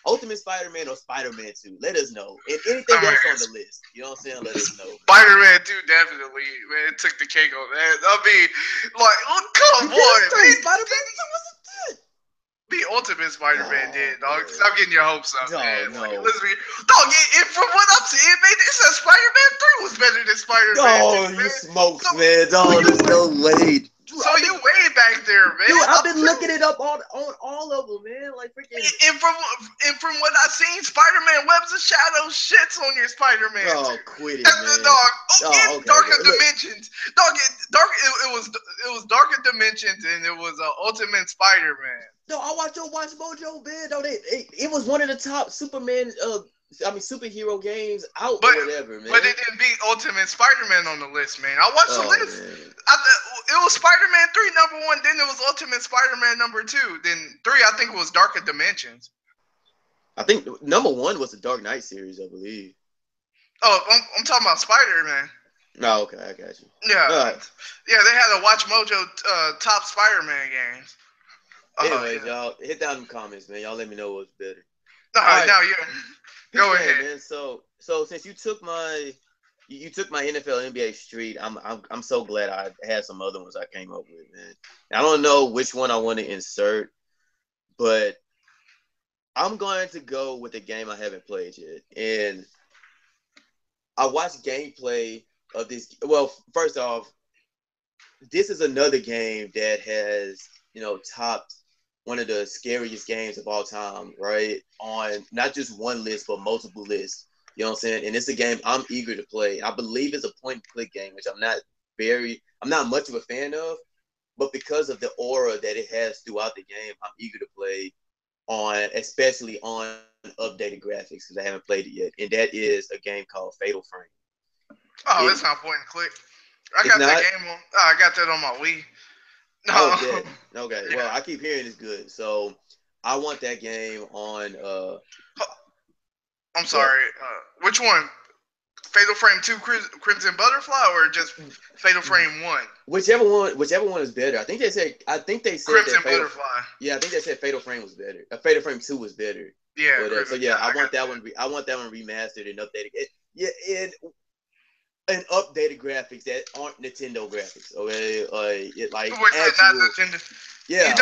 Ultimate Spider-Man or Spider-Man 2? Let us know. And anything else on the list, you know what I'm saying? Let us know, man. Spider-Man 2 definitely, man, it took the cake on that. I mean, like, oh come on, man. Spider-Man 2 was a The Ultimate Spider-Man did, dog. man. Stop getting your hopes up, No, man. Like, no. let's be, dog. From what I'm seeing, man, it says Spider-Man 3 was better than Spider-Man 2, Oh, you man. smokes, man. Oh, there's no way. So you way back there, man. Dude, I've been looking it up on all of them, man. Like freaking. And from what I've seen, Spider-Man Webs of Shadows shits on your Spider-Man. Oh, quit it, man. Dog. Oh, okay. Darker Look, Dimensions. Dog. It was Darker Dimensions, and it was Ultimate Spider-Man. no, I watch Mojo, man. No, it was one of the top Superman. Superhero games out or whatever, man. But it didn't beat Ultimate Spider-Man on the list, man. I watched the list. Man. It was Spider-Man 3 number 1, then it was Ultimate Spider-Man number 2, then 3 I think it was Darker Dimensions. I think number 1 was the Dark Knight series, I believe. Oh, I'm talking about Spider-Man. No, okay, I got you. Yeah, yeah, they had a Watch Mojo top Spider-Man games. Anyways, y'all hit down in the comments, man. Y'all let me know what's better. All right, now you go ahead, man. So since you took my NFL NBA street, I'm so glad I had some other ones I came up with, man. I don't know which one I want to insert, but I'm going to go with a game I haven't played yet. And I watched gameplay of this. Well, first off, this is another game that has, topped one of the scariest games of all time, right? On not just one list, but multiple lists. You know what I'm saying? And it's a game I'm eager to play. I believe it's a point-and-click game, which I'm not much of a fan of, but because of the aura that it has throughout the game, I'm eager to play especially on updated graphics because I haven't played it yet. And that is a game called Fatal Frame. Oh, it's not point-and-click. I got that game on. I got that on my Wii. No. Oh, yeah. Okay. Yeah. Well, I keep hearing it's good, so I want that game on. I'm sorry. Which one? Fatal Frame 2 Crimson Butterfly or just Fatal Frame 1? Whichever one is better. I think they said Crimson Butterfly. Yeah, I think they said Fatal Frame was better. Fatal Frame 2 was better. Yeah. So yeah, I want that one remastered and updated. And updated graphics that aren't Nintendo graphics. Okay, not Nintendo. Yeah,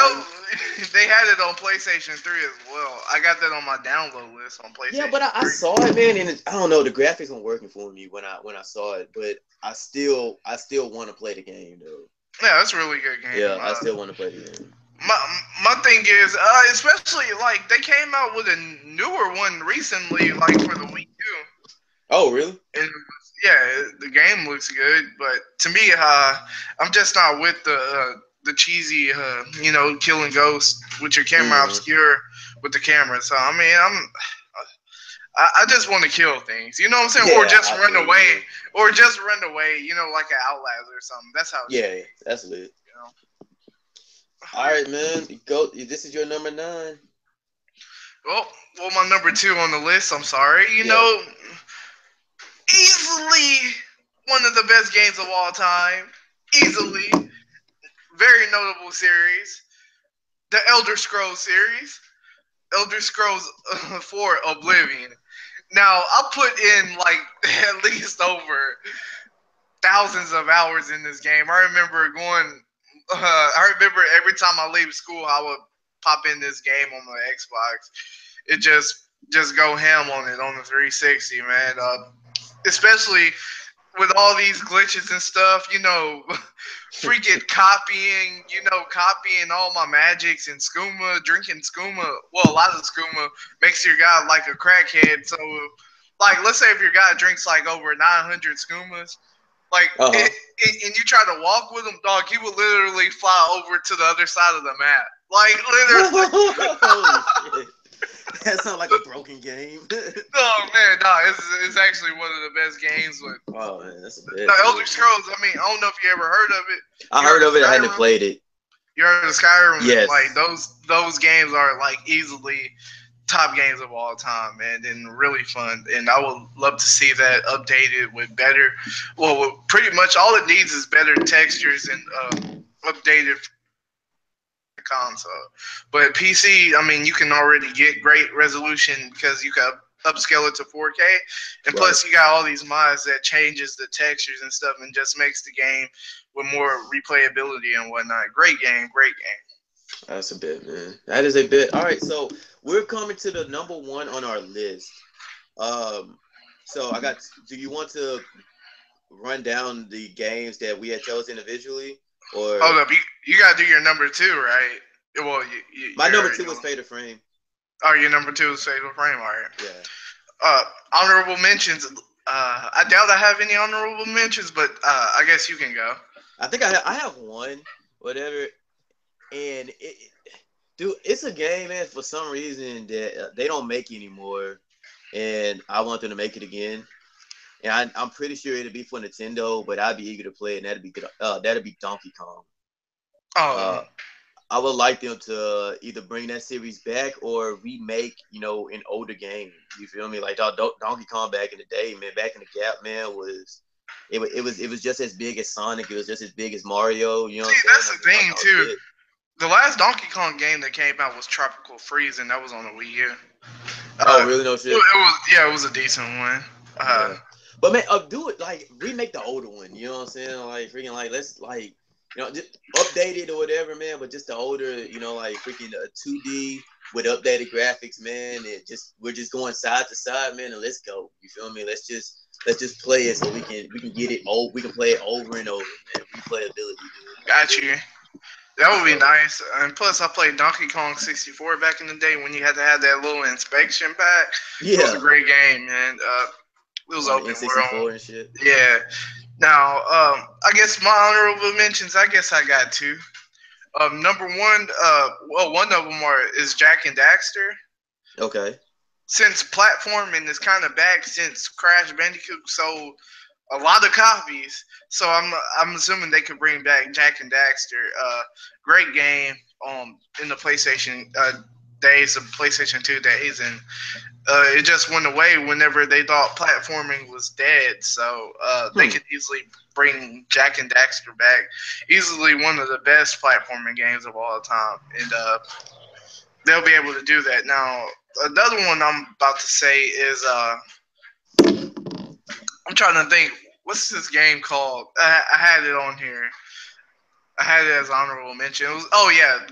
they had it on PlayStation 3 as well. I got that on my download list on PlayStation. Yeah, but I saw it, man, and I don't know, the graphics weren't working for me when I saw it, but I still want to play the game though. Yeah, that's a really good game. Yeah, I still want to play the game. My thing is, especially like they came out with a newer one recently, like for the Wii U. Oh, really? And yeah, the game looks good, but to me, I'm just not with the cheesy, killing ghosts with your camera obscure with the camera. So I mean, I just want to kill things. You know what I'm saying? Yeah, or just run away, like an Outlast or something. That's how. Yeah, that's lit. All right, man. Go. This is your number 9. Well, my number 2 on the list. I'm sorry. Easily one of the best games of all time. Easily. very notable series, the Elder Scrolls series, Elder Scrolls 4 Oblivion. Now, I put in like at least over thousands of hours in this game. I remember going. I remember every time I leave school, I would pop in this game on my Xbox. It just go ham on it on the 360, man. Especially with all these glitches and stuff, freaking copying all my magics and skooma, drinking skooma. Well, a lot of skooma makes your guy like a crackhead. So, like, let's say if your guy drinks like over 900 skoomas, like, and you try to walk with him, dog, he will literally fly over to the other side of the map. Like, literally. Holy shit. That sounds like a broken game. Oh man, no, it's actually one of the best games. With oh man, that's a bit. Elder Scrolls. I mean, I don't know if you ever heard of it. I heard of it. I hadn't played it. You heard of Skyrim? Yes. Like those games are like easily top games of all time, man, and really fun. And I would love to see that updated with better. Well, pretty much all it needs is better textures and updated console. But PC, I mean, you can already get great resolution because you can upscale it to 4K, and plus you got all these mods that changes the textures and stuff and just makes the game with more replayability and whatnot. Great game. That's a bit, man. That is a bit. All right, so we're coming to the number one on our list. So I got. Do you want to run down the games that we had chosen individually? Or hold up, you gotta do your number two, right? Well, my number two was Fatal Frame. Oh, your number two is Fatal Frame, all right. Yeah. Honorable mentions. I doubt I have any honorable mentions, but I guess you can go. I think I have one, whatever, and dude, it's a game, man. For some reason that they don't make anymore, and I want them to make it again. And I'm pretty sure it'll be for Nintendo, but I'd be eager to play it, and that'd be Donkey Kong. Oh. I would like them to either bring that series back or remake, an older game. You feel me? Like Donkey Kong back in the day, man. Back in the Gap, man, it was just as big as Sonic. It was just as big as Mario. You know. See, that's the thing too. The last Donkey Kong game that came out was Tropical Freeze, and that was on the Wii U. Oh, really? No shit. It was a decent one. Yeah. But man, do it like remake the older one. You know what I'm saying? Like freaking like let's like just update it or whatever, man. But just the older, like freaking 2D with updated graphics, man. We're just going side to side, man. And let's go. You feel me? Let's just play it so we can get it old. We can play it over and over, man. Replayability, dude. Got you. That would be nice. And plus, I played Donkey Kong 64 back in the day when you had to have that little inspection pack. Yeah. It was a great game, man. It was open world and shit. Yeah. Now, I guess my honorable mentions. I guess I got two. Number one, one of them is Jak and Daxter. Okay. Since platforming is kind of back since Crash Bandicoot sold a lot of copies, so I'm assuming they could bring back Jak and Daxter. Great game in the PlayStation days, of PlayStation 2 days, and it just went away whenever they thought platforming was dead. So they could easily bring Jak and Daxter back. Easily one of the best platforming games of all time, and they'll be able to do that. Now, another one I'm about to say is I'm trying to think. What's this game called? I had it on here. I had it as honorable mention.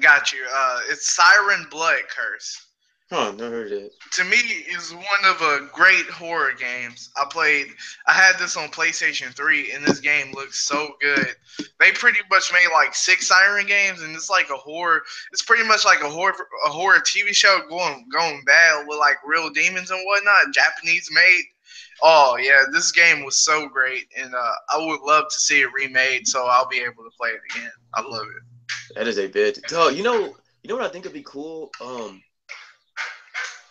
Got you. It's Siren Blood Curse. Huh, never heard of it. To me, is one of the great horror games I had this on PlayStation 3, and this game looks so good. They pretty much made like 6 Siren games, and it's like a horror. It's pretty much like a horror TV show going bad with like real demons and whatnot. Japanese made. Oh yeah, this game was so great, and I would love to see it remade, so I'll be able to play it again. I love it. That is a bit. Oh, you know what I think would be cool?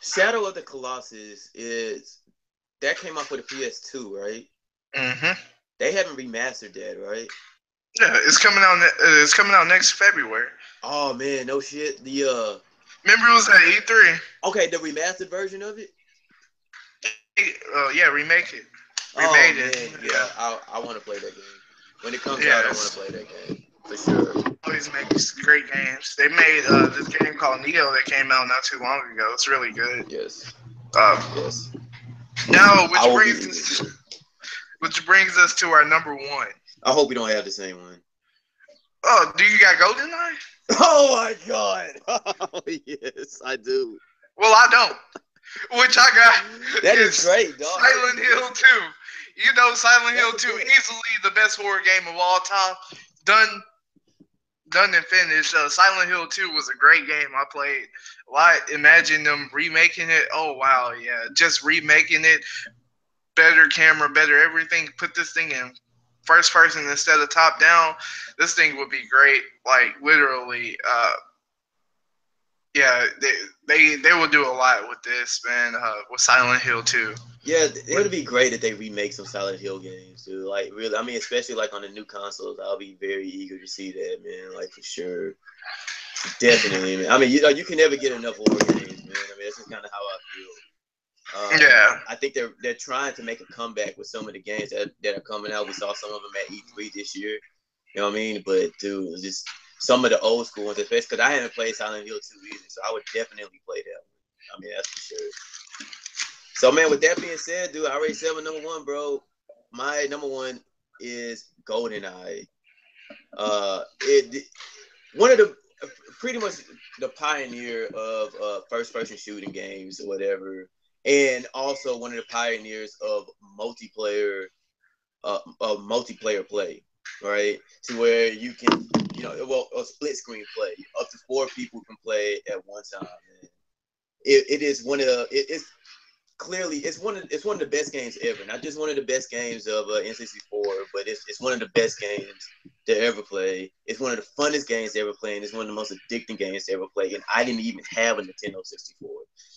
Shadow of the Colossus that came out for the PS2, right? Mm-hmm. They haven't remastered that, right? Yeah, it's coming out. It's coming out next February. Oh man, no shit. Remember it was at E3. Okay, the remastered version of it. Yeah, remake it. Remade it. Yeah, I want to play that game. When it comes out, I want to play that game for sure. Oh, always makes great games. They made this game called Neo that came out not too long ago. It's really good. Yes. Yes. Now, which brings us to our number one. I hope we don't have the same one. Oh, do you got GoldenEye? Oh my God! Oh yes, I do. Well, I don't. Which I got. That is great, dog. Silent Hill 2. You know, Silent Hill 2, easily the best horror game of all time. Done and finished. Silent Hill 2 was a great game I played. Imagine them remaking it. Oh, wow, yeah. Just remaking it. Better camera, better everything. Put this thing in first person instead of top down. This thing would be great. Like, literally, yeah, they will do a lot with this, man, with Silent Hill 2. Yeah, it would be great if they remake some Silent Hill games, dude. Like, really, I mean, especially like on the new consoles, I'll be very eager to see that, man. Like, for sure, definitely, man. I mean, you can never get enough horror games, man. I mean, that's just kind of how I feel. Yeah, I think they're trying to make a comeback with some of the games that are coming out. We saw some of them at E3 this year. You know what I mean? But dude, just some of the old school ones, especially because I haven't played Silent Hill 2 either, so I would definitely play that one. I mean, that's for sure. So, man, with that being said, dude, I already said my number one, bro. My number one is GoldenEye. One of the pretty much the pioneer of first-person shooting games or whatever, and also one of the pioneers of multiplayer play, right? To where you can, a split screen play. Up to 4 people can play at one time. Man. It is one of the it's clearly it's one of the best games ever. Not just one of the best games of N64, but it's one of the best games to ever play. It's one of the funnest games to ever play, and it's one of the most addicting games to ever play. And I didn't even have a Nintendo 64.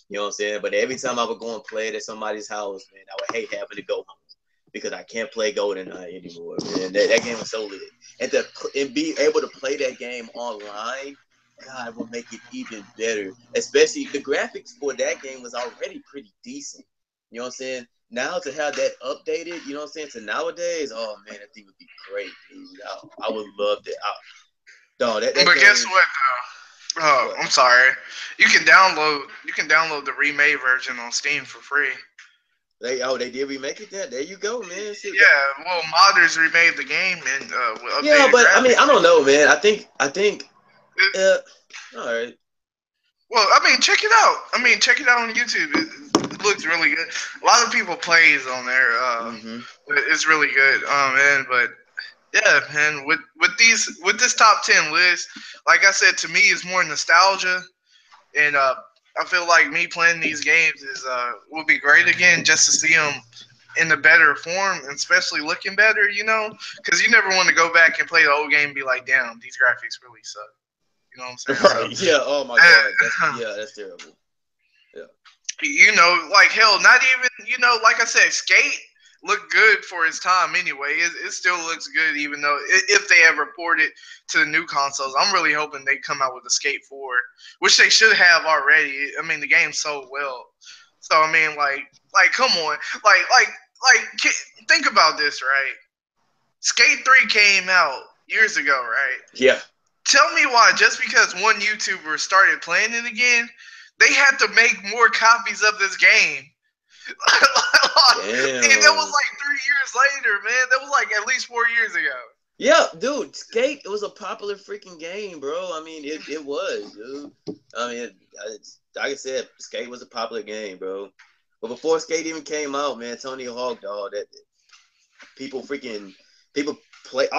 You know what I'm saying? But every time I would go and play it at somebody's house, man, I would hate having to go home because I can't play GoldenEye anymore, man. That game was so lit. And be able to play that game online, God, will make it even better. Especially the graphics for that game was already pretty decent. You know what I'm saying? Now to have that updated, you know what I'm saying, to nowadays, oh man, that thing would be great, dude. I would love that. But guess what, though? Oh, I'm sorry. You can download the remade version on Steam for free. They did remake it. There you go, man. Shit. Yeah, well, modders remade the game and with yeah, but graphics. I mean, I don't know, man. I think. All right. Well, I mean, check it out. Check it out on YouTube. It looks really good. A lot of people plays on there. It's really good. Man, but yeah, man. With this top 10 list, like I said, to me, it's more nostalgia, and I feel like me playing these games will be great again, just to see them in a better form, and especially looking better. You know, because you never want to go back and play the old game and be like, damn, these graphics really suck. You know what I'm saying? Right. So, yeah. Oh my God. That's terrible. Yeah. You know, like hell, not even like I said, Skate looked good for its time anyway. It still looks good, even though if they ever port it to the new consoles. I'm really hoping they come out with a Skate 4, which they should have already. I mean, the game's so well. So I mean, like, come on, like, think about this, right? Skate 3 came out years ago, right? Yeah. Tell me why, just because one YouTuber started playing it again, they had to make more copies of this game. And that was like 3 years later, man. That was like at least 4 years ago. Yeah, dude, Skate, it was a popular freaking game, bro. I mean, it was, dude. I mean, like I said, Skate was a popular game, bro. But before Skate even came out, man, Tony Hawk, dog, that people play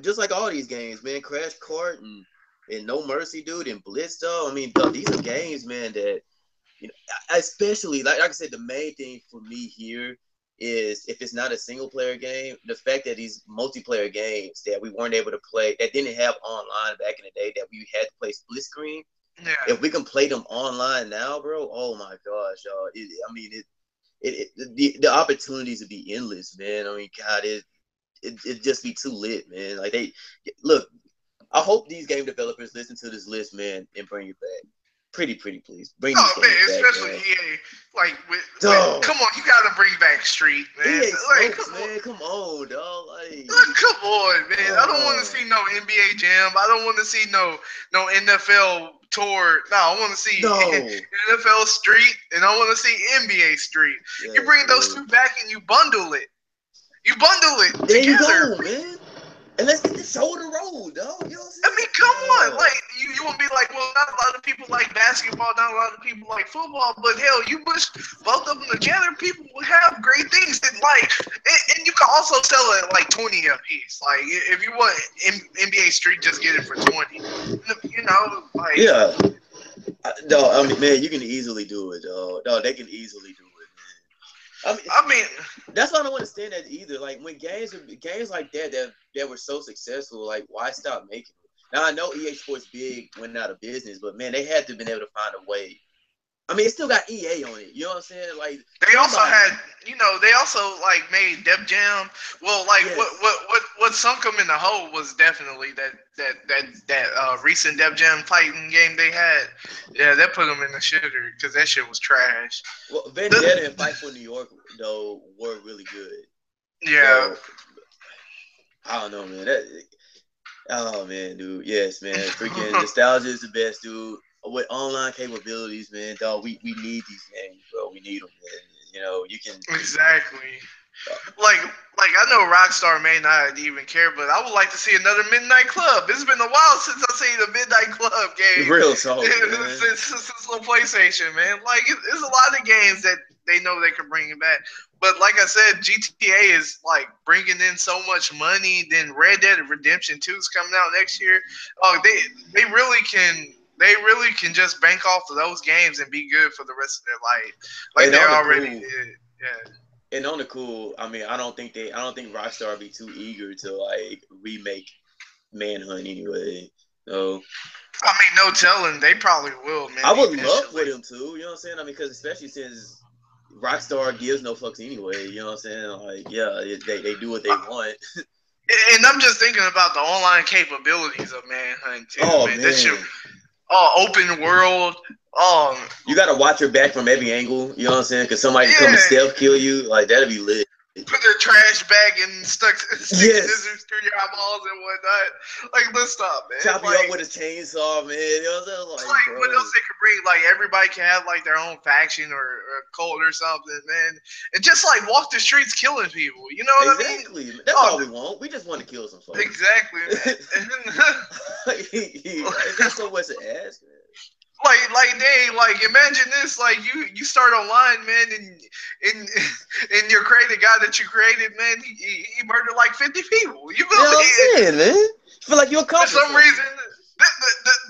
just like all these games, man. Crash Kart and No Mercy, dude, and Blitz, though. I mean, these are games, man, that especially like I said, the main thing for me here is if it's not a single player game, the fact that these multiplayer games that we weren't able to play, that didn't have online back in the day, that we had to play split screen. Yeah. If we can play them online now, bro, oh my gosh, y'all. The opportunities would be endless, man. I mean, God, it just be too lit, man. Like look, I hope these game developers listen to this list, man, and bring it back. Pretty please. Bring Oh these man, games back, especially bro. EA. Like, Dog. come on, you gotta bring back Street, man. EA Like, smokes, man. Come on, dog. Like, come on, man. I don't want to see no NBA Jam. I don't want to see no NFL tour. No, I want to see no. NFL Street, and I want to see NBA Street. Yes, You bring those dude. two back and you bundle it. You bundle it There together. you go, man. And let's get the show on the road, dog. You know what I'm saying? I mean, come on. Like, you want to be like, well, not a lot of people like basketball, not a lot of people like football, but hell, you push both of them together, people will have great things. And, like, and you can also sell it at like 20 a piece. Like, if you want NBA Street, just get it for 20. You know, like. Yeah. No, I mean, man, you can easily do it, dog. No, they can easily do it, man. I mean, that's why I don't understand that either. Like when games like that were so successful, like why stop making them? Now I know EA Sports Big went out of business, but man, they had to have been able to find a way. I mean, it still got EA on it. You know what I'm saying? Like they also had, they also like made Def Jam. Well, like yes. what sunk them in the hole was definitely that recent Def Jam fighting game they had. Yeah, that put them in the shitter because that shit was trash. Well, Vendetta and Fight for New York though were really good. Yeah. So, I don't know, man. Oh man, dude. Yes, man. Freaking nostalgia is the best, dude. With online capabilities, man, dog, we need these games, bro. We need them, man. You know, you can exactly. Like I know Rockstar may not even care, but I would like to see another Midnight Club. It's been a while since I've seen a Midnight Club game. Real talk, man. Since the PlayStation, man. Like there's a lot of games that they know they can bring it back. But like I said, GTA is like bringing in so much money. Then Red Dead Redemption 2 is coming out next year. Oh, they really can. They really can just bank off of those games and be good for the rest of their life, like they already did. Yeah. And on the cool, I mean, I don't think Rockstar would be too eager to like remake Manhunt anyway. So, I mean, no telling, they probably will, man. I would love for them to, you know what I'm saying? I mean, because especially since Rockstar gives no fucks anyway, you know what I'm saying? Like, yeah, they do what they want. And I'm just thinking about the online capabilities of Manhunt too. Oh man. man. That shit, open world. You gotta watch your back from every angle. You know what I'm saying? Because somebody can come and stealth kill you. Like that'd be lit. Put their trash bag and stick yes. scissors through your eyeballs and whatnot. Like, let's stop, man. Chop you up with a chainsaw, man. You know what I'm saying? Like what else they could bring? Like everybody can have like their own faction or cult or something, man. And just like walk the streets killing people. You know what I mean? Exactly. That's all we want. We just want to kill some folks. Exactly. That's so much to ask, man. Like imagine this, like you start online, man, and your creative guy that you created, man, he murdered like 50 people. You know what I'm saying, man? You feel like you're accomplished. For some reason,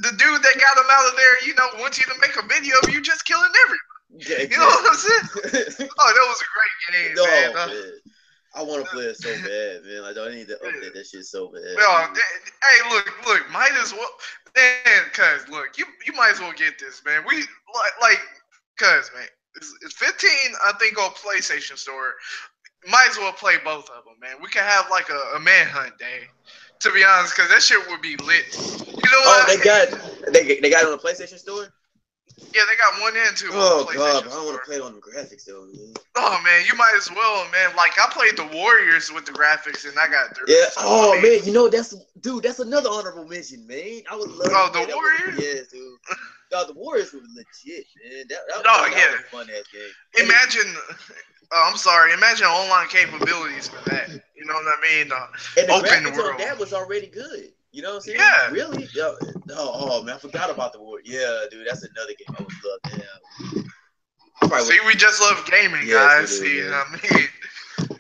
the dude that got him out of there, wants you to make a video of you just killing everybody. Yeah, you know what I'm saying? Oh, that was a great game, man. I want to play it so bad, man. Like, I need to update that shit so bad. Hey, look, might as well, man. Cause look, you might as well get this, man. We cause man, it's 15, I think, on PlayStation Store. Might as well play both of them, man. We can have like a manhunt day, to be honest, cause that shit would be lit. You know what? They got it on the PlayStation Store. Yeah, they got 1 and 2. Oh god, I don't want to play it on the graphics though, man. Oh man, you might as well, man. Like I played the Warriors with the graphics, and I got through. Yeah. So, oh man, that's another honorable mention, man. I would love. Oh, the Warriors. Yes, dude. No, the Warriors were legit, man. That was a fun ass game. Imagine. I'm sorry. Imagine online capabilities for that. You know what I mean? And the open world. That was already good. You know what I'm saying? Yeah. Really? Oh man, I forgot about the Warriors. Yeah, dude, that's another game I would love to have. See, we just love gaming, guys. See, I mean,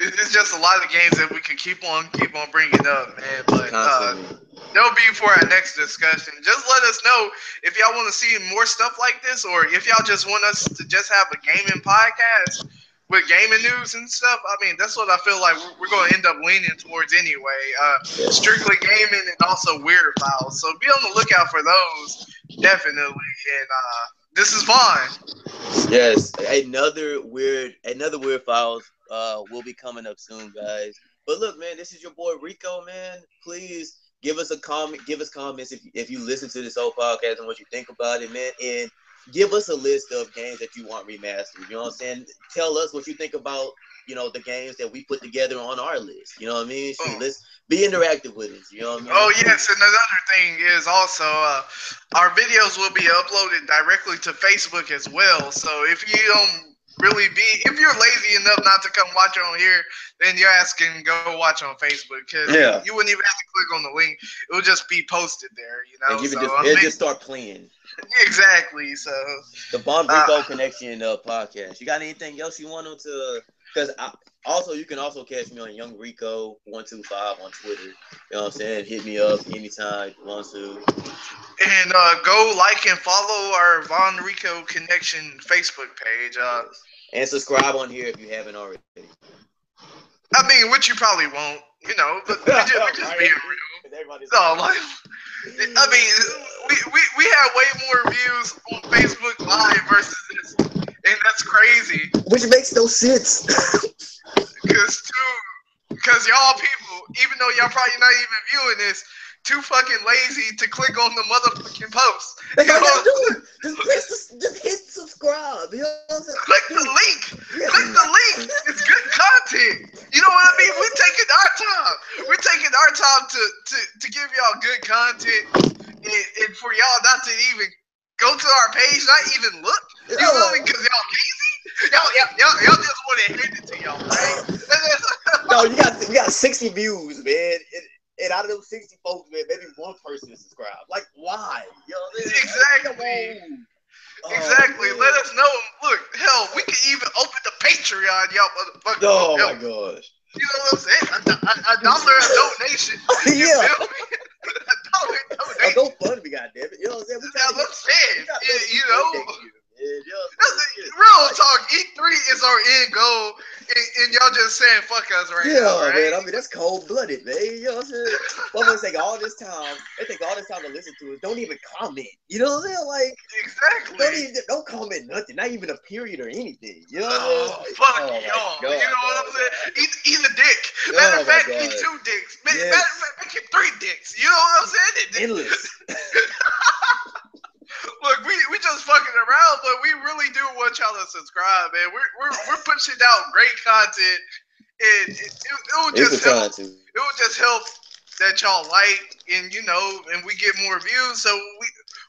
it's just a lot of games that we can keep on bringing up, man. But that'll be for our next discussion. Just let us know if y'all want to see more stuff like this, or if y'all just want us to just have a gaming podcast with gaming news and stuff. I mean, that's what I feel like we're going to end up leaning towards anyway. Strictly gaming and also weird files. So be on the lookout for those, definitely. And this is fine. Yes, another weird files will be coming up soon, guys. But look, man, this is your boy Rico, man. Please give us a comment. Give us comments if you listen to this whole podcast and what you think about it, man. And give us a list of games that you want remastered. You know what I'm saying? Tell us what you think about, the games that we put together on our list. You know what I mean? Shoot, let's be interactive with us. You know what I mean? Oh, yes, and another thing is also our videos will be uploaded directly to Facebook as well. So if you don't if you're lazy enough not to come watch on here, then your ass can go watch on Facebook, because you wouldn't even have to click on the link. It will just be posted there, And you can just start playing. Exactly. So the Bon Rico Connection podcast. You got anything else you want to? Because you can also catch me on Young Rico 125 on Twitter. You know what I'm saying? Hit me up anytime you want to. And go like and follow our Von Rico Connection Facebook page. And subscribe on here if you haven't already. I mean, which you probably won't, but we're just being real. No, like, I mean, we have way more views on Facebook Live versus this, and that's crazy. Which makes no sense. Because y'all people, even though y'all probably not even viewing this, too fucking lazy to click on the motherfucking post. That's all you do. Just hit subscribe. You know what I'm saying? Click the link. Click the link. It's good content. You know what I mean? We're taking our time. We're taking our time to give y'all good content, and for y'all not to even go to our page, not even look. You know what I mean? Because y'all lazy. Y'all just want to hand it to y'all, right? No, we got 60 views, man. And out of those 60 folks, man, maybe one person is subscribed. Like, why? Exactly. Exactly. Let us know. Look, hell, we can even open the Patreon, y'all motherfuckers. Oh, my gosh. You know what I'm saying? A dollar a donation. You feel me? A dollar donation. Go fund me, goddammit. You know what I'm saying? That's what I'm saying. Real talk, E3 is our end goal, and y'all just saying fuck us right now, right? Man, I mean, that's cold-blooded, man. You know what I'm saying? Motherfuckers take all this time to listen to us, don't even comment. You know what I'm saying? Like, exactly. Don't comment nothing, not even a period or anything. You know what I'm saying? Fuck y'all. You know what I'm saying? Eat a dick. Matter of fact, eat 2 dicks. Matter of fact, make it 3 dicks. You know what I'm saying? Endless. Look, we just fucking around, but we really do want y'all to subscribe, man. We're pushing out great content, and it will just help. It will just help that y'all like, and and we get more views, so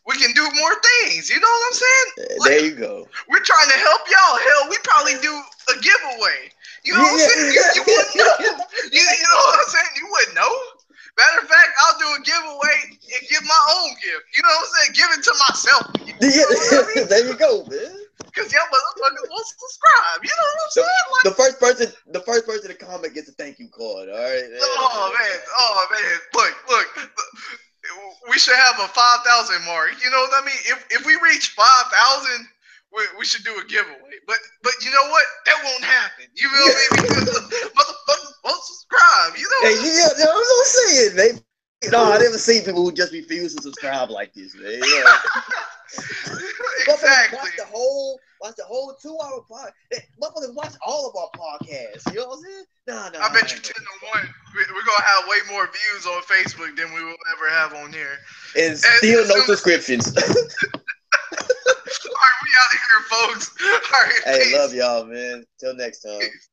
we can do more things. You know what I'm saying? Like, there you go. We're trying to help y'all. Hell, we probably do a giveaway. You know what I'm saying? You wouldn't know. You know what I'm saying? You wouldn't know. Matter of fact, I'll do a giveaway and give my own gift. You know what I'm saying? Give it to myself. You know what I mean? There you go, man. Because y'all motherfuckers won't subscribe. You know what I'm saying? Like, the first person to comment gets a thank you card. All right. Oh man. Look. We should have a 5,000 mark. You know what I mean? If we reach 5,000, we should do a giveaway. But you know what? That won't happen. You feel me? Because motherfuckers won't subscribe. You know? Hey, that's what I'm saying, man. No, I never seen people who just refuse to subscribe like this, man. Exactly. Watch the whole 2-hour podcast. Motherfuckers watch all of our podcasts. You know what I'm saying? Nah. I bet you 10 to 1. We're gonna have way more views on Facebook than we will ever have on here. And still no subscriptions. All right, we out of here, folks. All right, hey, peace. Love y'all, man. Till next time. Peace.